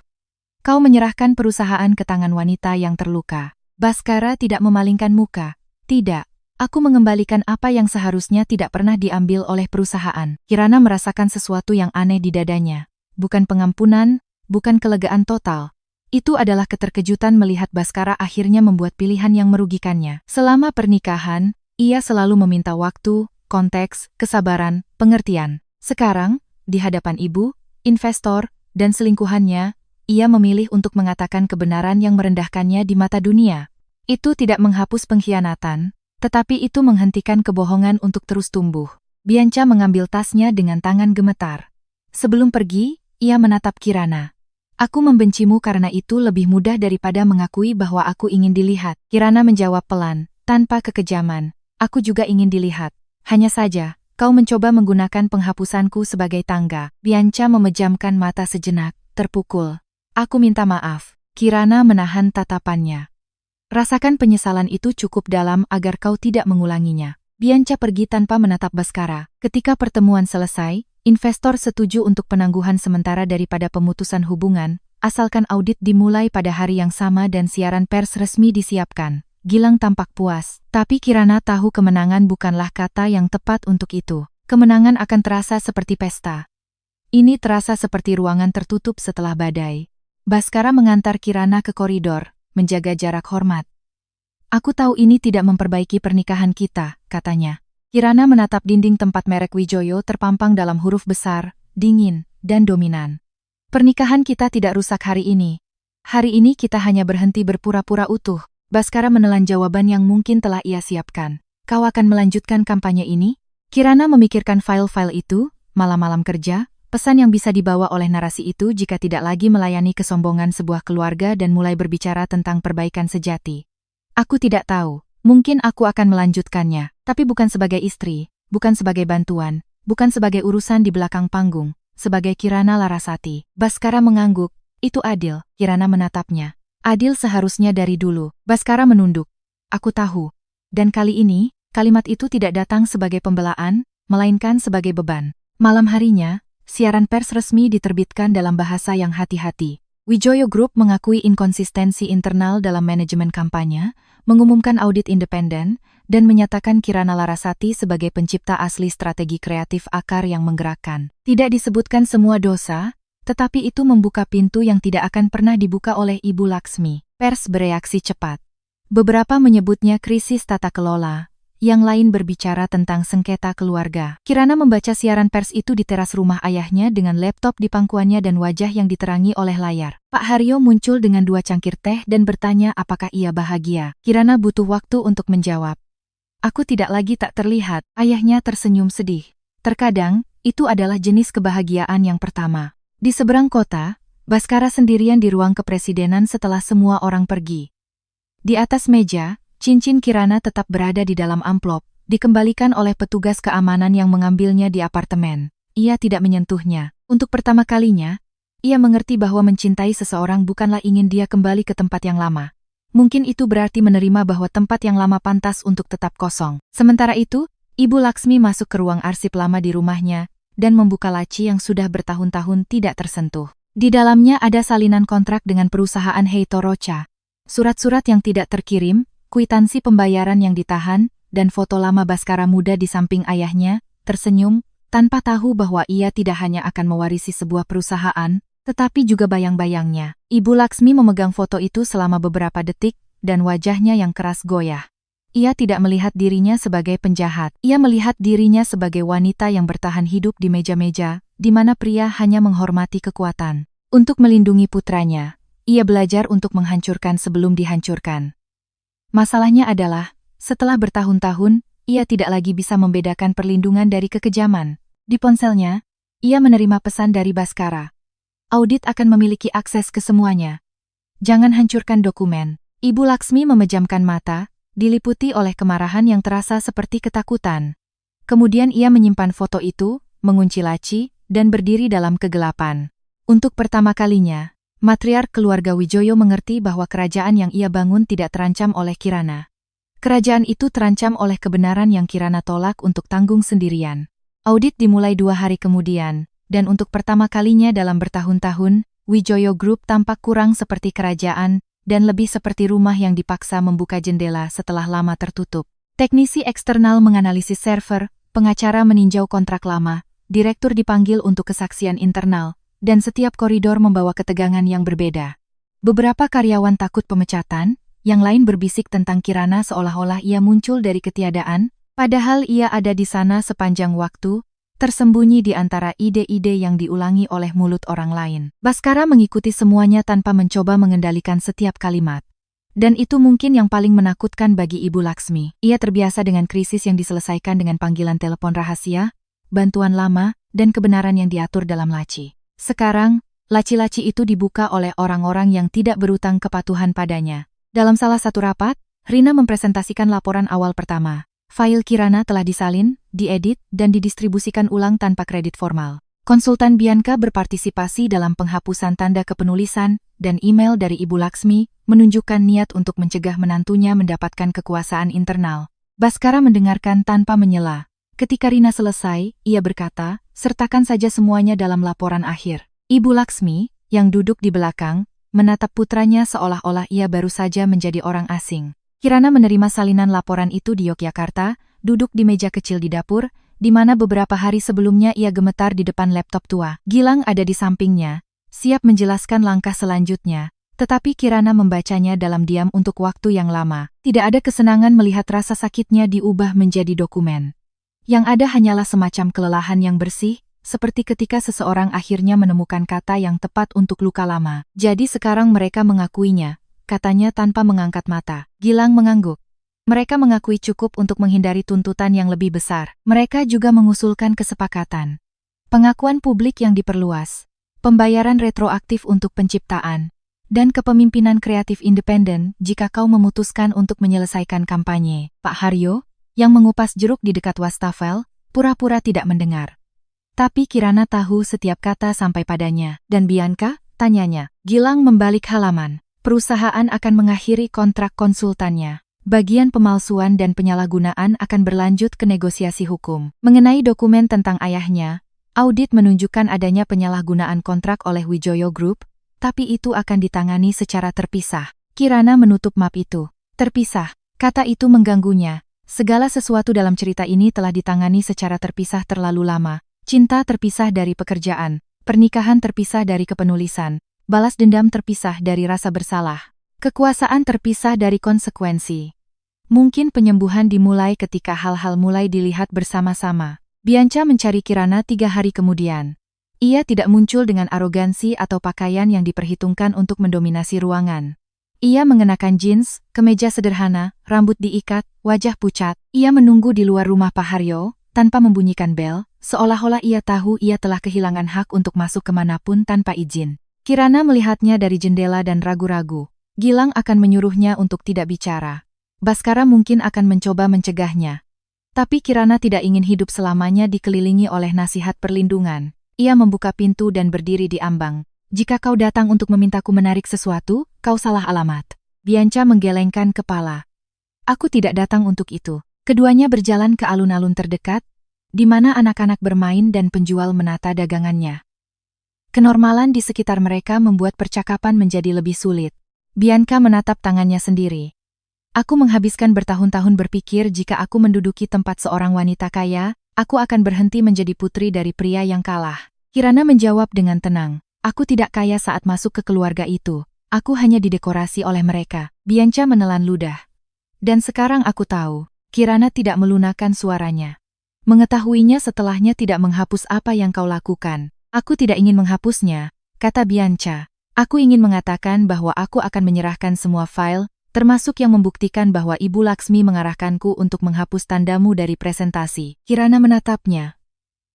Kau menyerahkan perusahaan ke tangan wanita yang terluka. Baskara tidak memalingkan muka. Tidak. Aku mengembalikan apa yang seharusnya tidak pernah diambil oleh perusahaan. Kirana merasakan sesuatu yang aneh di dadanya. Bukan pengampunan, bukan kelegaan total. Itu adalah keterkejutan melihat Baskara akhirnya membuat pilihan yang merugikannya. Selama pernikahan, ia selalu meminta waktu, konteks, kesabaran, pengertian. Sekarang, di hadapan ibu, investor, dan selingkuhannya, ia memilih untuk mengatakan kebenaran yang merendahkannya di mata dunia. Itu tidak menghapus pengkhianatan, tetapi itu menghentikan kebohongan untuk terus tumbuh. Bianca mengambil tasnya dengan tangan gemetar. Sebelum pergi, ia menatap Kirana. Aku membencimu karena itu lebih mudah daripada mengakui bahwa aku ingin dilihat. Kirana menjawab pelan, tanpa kekejaman. Aku juga ingin dilihat. Hanya saja, kau mencoba menggunakan penghapusanku sebagai tangga. Bianca memejamkan mata sejenak, terpukul. Aku minta maaf. Kirana menahan tatapannya. Rasakan penyesalan itu cukup dalam agar kau tidak mengulanginya. Bianca pergi tanpa menatap Baskara. Ketika pertemuan selesai, investor setuju untuk penangguhan sementara daripada pemutusan hubungan, asalkan audit dimulai pada hari yang sama dan siaran pers resmi disiapkan. Gilang tampak puas, tapi Kirana tahu kemenangan bukanlah kata yang tepat untuk itu. Kemenangan akan terasa seperti pesta. Ini terasa seperti ruangan tertutup setelah badai. Baskara mengantar Kirana ke koridor, menjaga jarak hormat. Aku tahu ini tidak memperbaiki pernikahan kita, katanya. Kirana menatap dinding tempat merek Wijoyo terpampang dalam huruf besar, dingin, dan dominan. Pernikahan kita tidak rusak hari ini. Hari ini kita hanya berhenti berpura-pura utuh. Baskara menelan jawaban yang mungkin telah ia siapkan. Kau akan melanjutkan kampanye ini? Kirana memikirkan file-file itu, malam-malam kerja, pesan yang bisa dibawa oleh narasi itu jika tidak lagi melayani kesombongan sebuah keluarga dan mulai berbicara tentang perbaikan sejati. Aku tidak tahu, mungkin aku akan melanjutkannya, tapi bukan sebagai istri, bukan sebagai bantuan, bukan sebagai urusan di belakang panggung, sebagai Kirana Larasati. Baskara mengangguk, itu adil. Kirana menatapnya. Adil seharusnya dari dulu. Baskara menunduk. Aku tahu. Dan kali ini, kalimat itu tidak datang sebagai pembelaan, melainkan sebagai beban. Malam harinya, siaran pers resmi diterbitkan dalam bahasa yang hati-hati. Wijoyo Group mengakui inkonsistensi internal dalam manajemen kampanye, mengumumkan audit independen, dan menyatakan Kirana Larasati sebagai pencipta asli strategi kreatif akar yang menggerakkan. Tidak disebutkan semua dosa, tetapi itu membuka pintu yang tidak akan pernah dibuka oleh Ibu Laksmi. Pers bereaksi cepat. Beberapa menyebutnya krisis tata kelola, yang lain berbicara tentang sengketa keluarga. Kirana membaca siaran pers itu di teras rumah ayahnya dengan laptop di pangkuannya dan wajah yang diterangi oleh layar. Pak Haryo muncul dengan 2 cangkir teh dan bertanya apakah ia bahagia. Kirana butuh waktu untuk menjawab. Aku tidak lagi tak terlihat, ayahnya tersenyum sedih. Terkadang, itu adalah jenis kebahagiaan yang pertama. Di seberang kota, Baskara sendirian di ruang kepresidenan setelah semua orang pergi. Di atas meja, cincin Kirana tetap berada di dalam amplop, dikembalikan oleh petugas keamanan yang mengambilnya di apartemen. Ia tidak menyentuhnya. Untuk pertama kalinya, ia mengerti bahwa mencintai seseorang bukanlah ingin dia kembali ke tempat yang lama. Mungkin itu berarti menerima bahwa tempat yang lama pantas untuk tetap kosong. Sementara itu, Ibu Laksmi masuk ke ruang arsip lama di rumahnya dan membuka laci yang sudah bertahun-tahun tidak tersentuh. Di dalamnya ada salinan kontrak dengan perusahaan Heito Rocha, surat-surat yang tidak terkirim, kwitansi pembayaran yang ditahan, dan foto lama Baskara muda di samping ayahnya, tersenyum, tanpa tahu bahwa ia tidak hanya akan mewarisi sebuah perusahaan, tetapi juga bayang-bayangnya. Ibu Laksmi memegang foto itu selama beberapa detik, dan wajahnya yang keras goyah. Ia tidak melihat dirinya sebagai penjahat. Ia melihat dirinya sebagai wanita yang bertahan hidup di meja-meja, di mana pria hanya menghormati kekuatan. Untuk melindungi putranya, ia belajar untuk menghancurkan sebelum dihancurkan. Masalahnya adalah, setelah bertahun-tahun, ia tidak lagi bisa membedakan perlindungan dari kekejaman. Di ponselnya, ia menerima pesan dari Baskara. Audit akan memiliki akses ke semuanya. Jangan hancurkan dokumen. Ibu Laksmi memejamkan mata, diliputi oleh kemarahan yang terasa seperti ketakutan. Kemudian ia menyimpan foto itu, mengunci laci, dan berdiri dalam kegelapan. Untuk pertama kalinya, matriark keluarga Wijoyo mengerti bahwa kerajaan yang ia bangun tidak terancam oleh Kirana. Kerajaan itu terancam oleh kebenaran yang Kirana tolak untuk tanggung sendirian. Audit dimulai 2 hari kemudian, dan untuk pertama kalinya dalam bertahun-tahun, Wijoyo Group tampak kurang seperti kerajaan, dan lebih seperti rumah yang dipaksa membuka jendela setelah lama tertutup. Teknisi eksternal menganalisis server, pengacara meninjau kontrak lama, direktur dipanggil untuk kesaksian internal, dan setiap koridor membawa ketegangan yang berbeda. Beberapa karyawan takut pemecatan, yang lain berbisik tentang Kirana seolah-olah ia muncul dari ketiadaan, padahal ia ada di sana sepanjang waktu, tersembunyi di antara ide-ide yang diulangi oleh mulut orang lain. Baskara mengikuti semuanya tanpa mencoba mengendalikan setiap kalimat. Dan itu mungkin yang paling menakutkan bagi Ibu Laksmi. Ia terbiasa dengan krisis yang diselesaikan dengan panggilan telepon rahasia, bantuan lama, dan kebenaran yang diatur dalam laci. Sekarang, laci-laci itu dibuka oleh orang-orang yang tidak berutang kepatuhan padanya. Dalam salah satu rapat, Rina mempresentasikan laporan awal pertama. File Kirana telah disalin, diedit, dan didistribusikan ulang tanpa kredit formal. Konsultan Bianca berpartisipasi dalam penghapusan tanda kepenulisan, dan email dari Ibu Laksmi menunjukkan niat untuk mencegah menantunya mendapatkan kekuasaan internal. Baskara mendengarkan tanpa menyela. Ketika Rina selesai, ia berkata, sertakan saja semuanya dalam laporan akhir. Ibu Laksmi, yang duduk di belakang, menatap putranya seolah-olah ia baru saja menjadi orang asing. Kirana menerima salinan laporan itu di Yogyakarta, duduk di meja kecil di dapur, di mana beberapa hari sebelumnya ia gemetar di depan laptop tua. Gilang ada di sampingnya, siap menjelaskan langkah selanjutnya, tetapi Kirana membacanya dalam diam untuk waktu yang lama. Tidak ada kesenangan melihat rasa sakitnya diubah menjadi dokumen. Yang ada hanyalah semacam kelelahan yang bersih, seperti ketika seseorang akhirnya menemukan kata yang tepat untuk luka lama. Jadi sekarang mereka mengakuinya, katanya tanpa mengangkat mata. Gilang mengangguk. Mereka mengakui cukup untuk menghindari tuntutan yang lebih besar. Mereka juga mengusulkan kesepakatan. Pengakuan publik yang diperluas, pembayaran retroaktif untuk penciptaan, dan kepemimpinan kreatif independen jika kau memutuskan untuk menyelesaikan kampanye. Pak Haryo, yang mengupas jeruk di dekat wastafel, pura-pura tidak mendengar. Tapi Kirana tahu setiap kata sampai padanya. Dan Bianca, tanyanya. Gilang membalik halaman. Perusahaan akan mengakhiri kontrak konsultannya. Bagian pemalsuan dan penyalahgunaan akan berlanjut ke negosiasi hukum. Mengenai dokumen tentang ayahnya, audit menunjukkan adanya penyalahgunaan kontrak oleh Wijoyo Group, tapi itu akan ditangani secara terpisah. Kirana menutup map itu. Terpisah, kata itu mengganggunya. Segala sesuatu dalam cerita ini telah ditangani secara terpisah terlalu lama. Cinta terpisah dari pekerjaan, pernikahan terpisah dari kepenulisan, balas dendam terpisah dari rasa bersalah, kekuasaan terpisah dari konsekuensi. Mungkin penyembuhan dimulai ketika hal-hal mulai dilihat bersama-sama. Bianca mencari Kirana 3 hari kemudian. Ia tidak muncul dengan arogansi atau pakaian yang diperhitungkan untuk mendominasi ruangan. Ia mengenakan jeans, kemeja sederhana, rambut diikat, wajah pucat. Ia menunggu di luar rumah Pak Haryo, tanpa membunyikan bel, seolah-olah ia tahu ia telah kehilangan hak untuk masuk kemanapun tanpa izin. Kirana melihatnya dari jendela dan ragu-ragu. Gilang akan menyuruhnya untuk tidak bicara. Baskara mungkin akan mencoba mencegahnya. Tapi Kirana tidak ingin hidup selamanya dikelilingi oleh nasihat perlindungan. Ia membuka pintu dan berdiri di ambang. Jika kau datang untuk memintaku menarik sesuatu, kau salah alamat. Bianca menggelengkan kepala. Aku tidak datang untuk itu. Keduanya berjalan ke alun-alun terdekat, di mana anak-anak bermain dan penjual menata dagangannya. Kenormalan di sekitar mereka membuat percakapan menjadi lebih sulit. Bianca menatap tangannya sendiri. Aku menghabiskan bertahun-tahun berpikir jika aku menduduki tempat seorang wanita kaya, aku akan berhenti menjadi putri dari pria yang kalah. Kirana menjawab dengan tenang. Aku tidak kaya saat masuk ke keluarga itu. Aku hanya didekorasi oleh mereka. Bianca menelan ludah. Dan sekarang aku tahu, Kirana tidak melunakkan suaranya. Mengetahuinya setelahnya tidak menghapus apa yang kau lakukan. Aku tidak ingin menghapusnya, kata Bianca. Aku ingin mengatakan bahwa aku akan menyerahkan semua file, termasuk yang membuktikan bahwa Ibu Laksmi mengarahkanku untuk menghapus tandamu dari presentasi. Kirana menatapnya.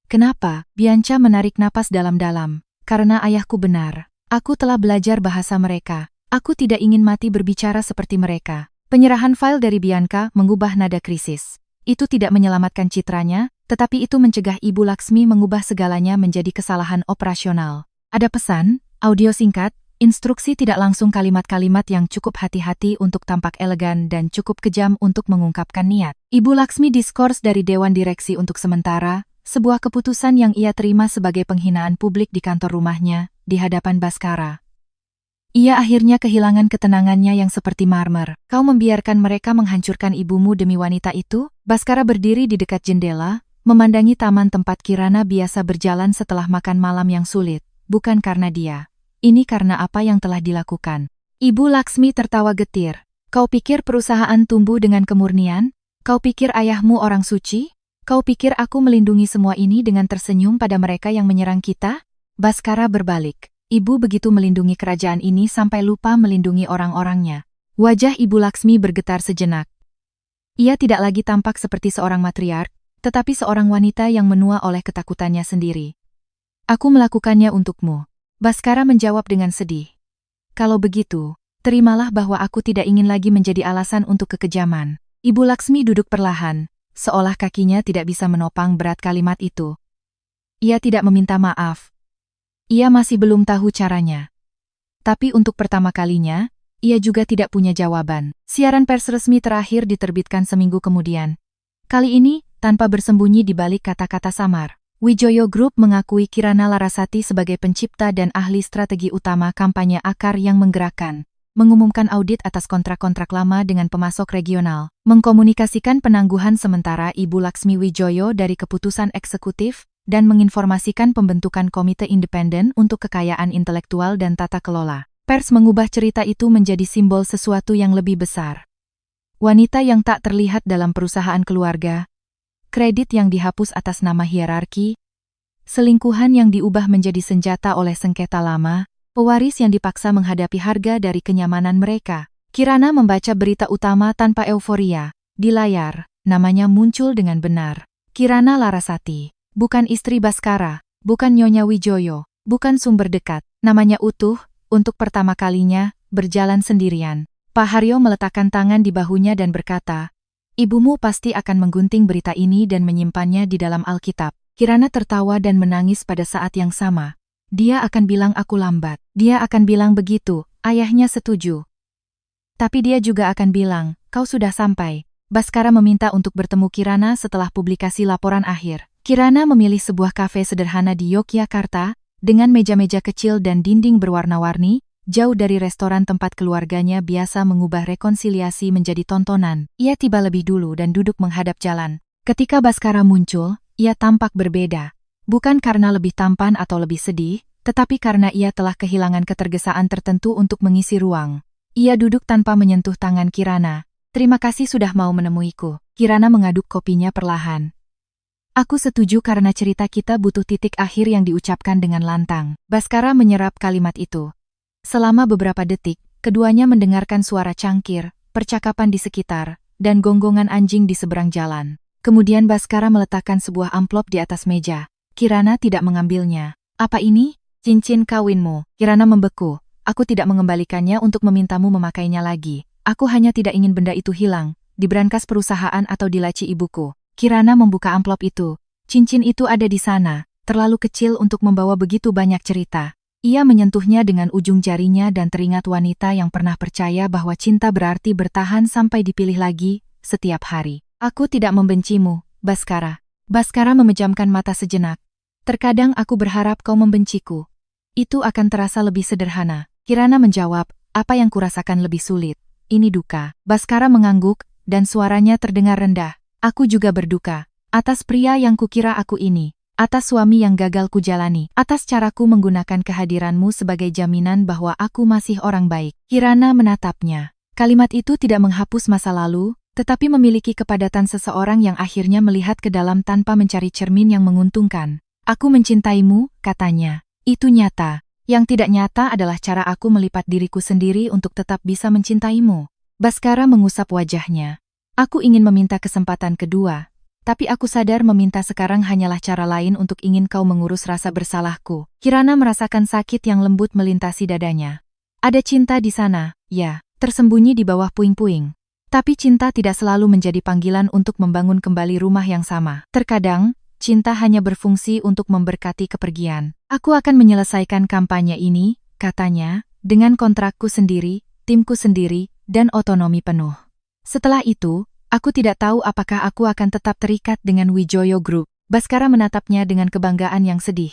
Kenapa? Bianca menarik napas dalam-dalam. Karena ayahku benar. Aku telah belajar bahasa mereka. Aku tidak ingin mati berbicara seperti mereka. Penyerahan file dari Bianca mengubah nada krisis. Itu tidak menyelamatkan citranya, tetapi itu mencegah Ibu Laksmi mengubah segalanya menjadi kesalahan operasional. Ada pesan, audio singkat, instruksi tidak langsung kalimat-kalimat yang cukup hati-hati untuk tampak elegan dan cukup kejam untuk mengungkapkan niat. Ibu Laksmi diskors dari Dewan Direksi untuk sementara, sebuah keputusan yang ia terima sebagai penghinaan publik di kantor rumahnya, di hadapan Baskara. Ia akhirnya kehilangan ketenangannya yang seperti marmer. Kau membiarkan mereka menghancurkan ibumu demi wanita itu? Baskara berdiri di dekat jendela, memandangi taman tempat Kirana biasa berjalan setelah makan malam yang sulit. Bukan karena dia. Ini karena apa yang telah dilakukan. Ibu Laksmi tertawa getir. Kau pikir perusahaan tumbuh dengan kemurnian? Kau pikir ayahmu orang suci? Kau pikir aku melindungi semua ini dengan tersenyum pada mereka yang menyerang kita? Baskara berbalik. Ibu begitu melindungi kerajaan ini sampai lupa melindungi orang-orangnya. Wajah Ibu Laksmi bergetar sejenak. Ia tidak lagi tampak seperti seorang matriark, tetapi seorang wanita yang menua oleh ketakutannya sendiri. Aku melakukannya untukmu. Baskara menjawab dengan sedih. Kalau begitu, terimalah bahwa aku tidak ingin lagi menjadi alasan untuk kekejaman. Ibu Laksmi duduk perlahan, seolah kakinya tidak bisa menopang berat kalimat itu. Ia tidak meminta maaf. Ia masih belum tahu caranya. Tapi untuk pertama kalinya, ia juga tidak punya jawaban. Siaran pers resmi terakhir diterbitkan seminggu kemudian. Kali ini, tanpa bersembunyi di balik kata-kata samar. Wijoyo Group mengakui Kirana Larasati sebagai pencipta dan ahli strategi utama kampanye akar yang menggerakkan. Mengumumkan audit atas kontrak-kontrak lama dengan pemasok regional. Mengkomunikasikan penangguhan sementara Ibu Laksmi Wijoyo dari keputusan eksekutif, dan menginformasikan pembentukan komite independen untuk kekayaan intelektual dan tata kelola. Pers mengubah cerita itu menjadi simbol sesuatu yang lebih besar. Wanita yang tak terlihat dalam perusahaan keluarga, kredit yang dihapus atas nama hierarki, selingkuhan yang diubah menjadi senjata oleh sengketa lama, pewaris yang dipaksa menghadapi harga dari kenyamanan mereka. Kirana membaca berita utama tanpa euforia. Di layar, namanya muncul dengan benar. Kirana Larasati. Bukan istri Baskara, bukan Nyonya Wijoyo, bukan sumber dekat, namanya utuh, untuk pertama kalinya, berjalan sendirian. Pak Haryo meletakkan tangan di bahunya dan berkata, ibumu pasti akan menggunting berita ini dan menyimpannya di dalam Alkitab. Kirana tertawa dan menangis pada saat yang sama. Dia akan bilang aku lambat. Dia akan bilang begitu, Ayahnya setuju. Tapi dia juga akan bilang, kau sudah sampai. Baskara meminta untuk bertemu Kirana setelah publikasi laporan akhir. Kirana memilih sebuah kafe sederhana di Yogyakarta, dengan meja-meja kecil dan dinding berwarna-warni, jauh dari restoran tempat keluarganya biasa mengubah rekonsiliasi menjadi tontonan. Ia tiba lebih dulu dan duduk menghadap jalan. Ketika Baskara muncul, ia tampak berbeda. Bukan karena lebih tampan atau lebih sedih, tetapi karena ia telah kehilangan ketergesaan tertentu untuk mengisi ruang. Ia duduk tanpa menyentuh tangan Kirana. Terima kasih sudah mau menemuiku. Kirana mengaduk kopinya perlahan. Aku setuju karena cerita kita butuh titik akhir yang diucapkan dengan lantang. Baskara menyerap kalimat itu. Selama beberapa detik, keduanya mendengarkan suara cangkir, percakapan di sekitar, dan gonggongan anjing di seberang jalan. Kemudian Baskara meletakkan sebuah amplop di atas meja. Kirana tidak mengambilnya. Apa ini? Cincin kawinmu. Kirana membeku. Aku tidak mengembalikannya untuk memintamu memakainya lagi. Aku hanya tidak ingin benda itu hilang, di brankas perusahaan atau di laci ibuku. Kirana membuka amplop itu. Cincin itu ada di sana, terlalu kecil untuk membawa begitu banyak cerita. Ia menyentuhnya dengan ujung jarinya dan teringat wanita yang pernah percaya bahwa cinta berarti bertahan sampai dipilih lagi, setiap hari. Aku tidak membencimu, Baskara. Baskara memejamkan mata sejenak. Terkadang aku berharap kau membenciku. Itu akan terasa lebih sederhana. Kirana menjawab, apa yang kurasakan lebih sulit. Ini duka. Baskara mengangguk, dan suaranya terdengar rendah. Aku juga berduka. Atas pria yang kukira aku ini. Atas suami yang gagal kujalani, atas caraku menggunakan kehadiranmu sebagai jaminan bahwa aku masih orang baik. Kirana menatapnya. Kalimat itu tidak menghapus masa lalu, tetapi memiliki kepadatan seseorang yang akhirnya melihat ke dalam tanpa mencari cermin yang menguntungkan. Aku mencintaimu, katanya. Itu nyata. Yang tidak nyata adalah cara aku melipat diriku sendiri untuk tetap bisa mencintaimu. Baskara mengusap wajahnya. Aku ingin meminta kesempatan kedua. Tapi aku sadar meminta sekarang hanyalah cara lain untuk ingin kau mengurus rasa bersalahku. Kirana merasakan sakit yang lembut melintasi dadanya. Ada cinta di sana, ya, tersembunyi di bawah puing-puing. Tapi cinta tidak selalu menjadi panggilan untuk membangun kembali rumah yang sama. Terkadang, cinta hanya berfungsi untuk memberkati kepergian. Aku akan menyelesaikan kampanye ini, katanya, dengan kontrakku sendiri, timku sendiri, dan otonomi penuh. Setelah itu, aku tidak tahu apakah aku akan tetap terikat dengan Wijoyo Group. Baskara menatapnya dengan kebanggaan yang sedih.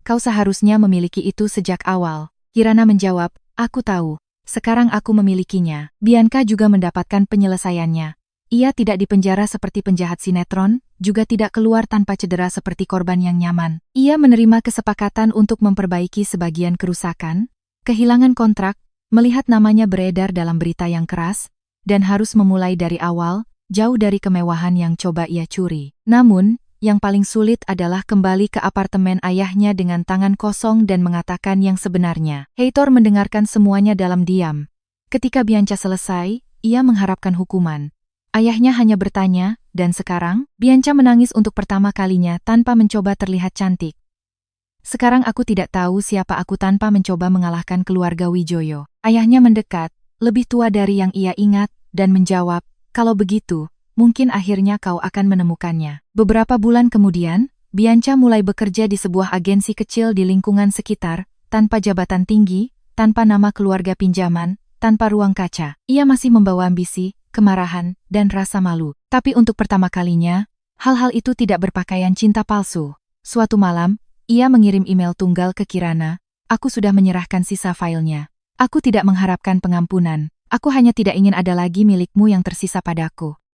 Kau seharusnya memiliki itu sejak awal. Kirana menjawab, aku tahu. Sekarang aku memilikinya. Bianca juga mendapatkan penyelesaiannya. Ia tidak dipenjara seperti penjahat sinetron, juga tidak keluar tanpa cedera seperti korban yang nyaman. Ia menerima kesepakatan untuk memperbaiki sebagian kerusakan, kehilangan kontrak, melihat namanya beredar dalam berita yang keras, dan harus memulai dari awal, jauh dari kemewahan yang coba ia curi. Namun, yang paling sulit adalah kembali ke apartemen ayahnya dengan tangan kosong dan mengatakan yang sebenarnya. Heitor mendengarkan semuanya dalam diam. Ketika Bianca selesai, ia mengharapkan hukuman. Ayahnya hanya bertanya, dan sekarang, Bianca menangis untuk pertama kalinya tanpa mencoba terlihat cantik. Sekarang aku tidak tahu siapa aku tanpa mencoba mengalahkan keluarga Wijoyo. Ayahnya mendekat, lebih tua dari yang ia ingat, dan menjawab, kalau begitu, mungkin akhirnya kau akan menemukannya. Beberapa bulan kemudian, Bianca mulai bekerja di sebuah agensi kecil di lingkungan sekitar, tanpa jabatan tinggi, tanpa nama keluarga pinjaman, tanpa ruang kaca. Ia masih membawa ambisi, kemarahan, dan rasa malu. Tapi untuk pertama kalinya, hal-hal itu tidak berpakaian cinta palsu. Suatu malam, ia mengirim email tunggal ke Kirana, aku sudah menyerahkan sisa filenya. Aku tidak mengharapkan pengampunan. Aku hanya tidak ingin ada lagi milikmu yang tersisa padaku.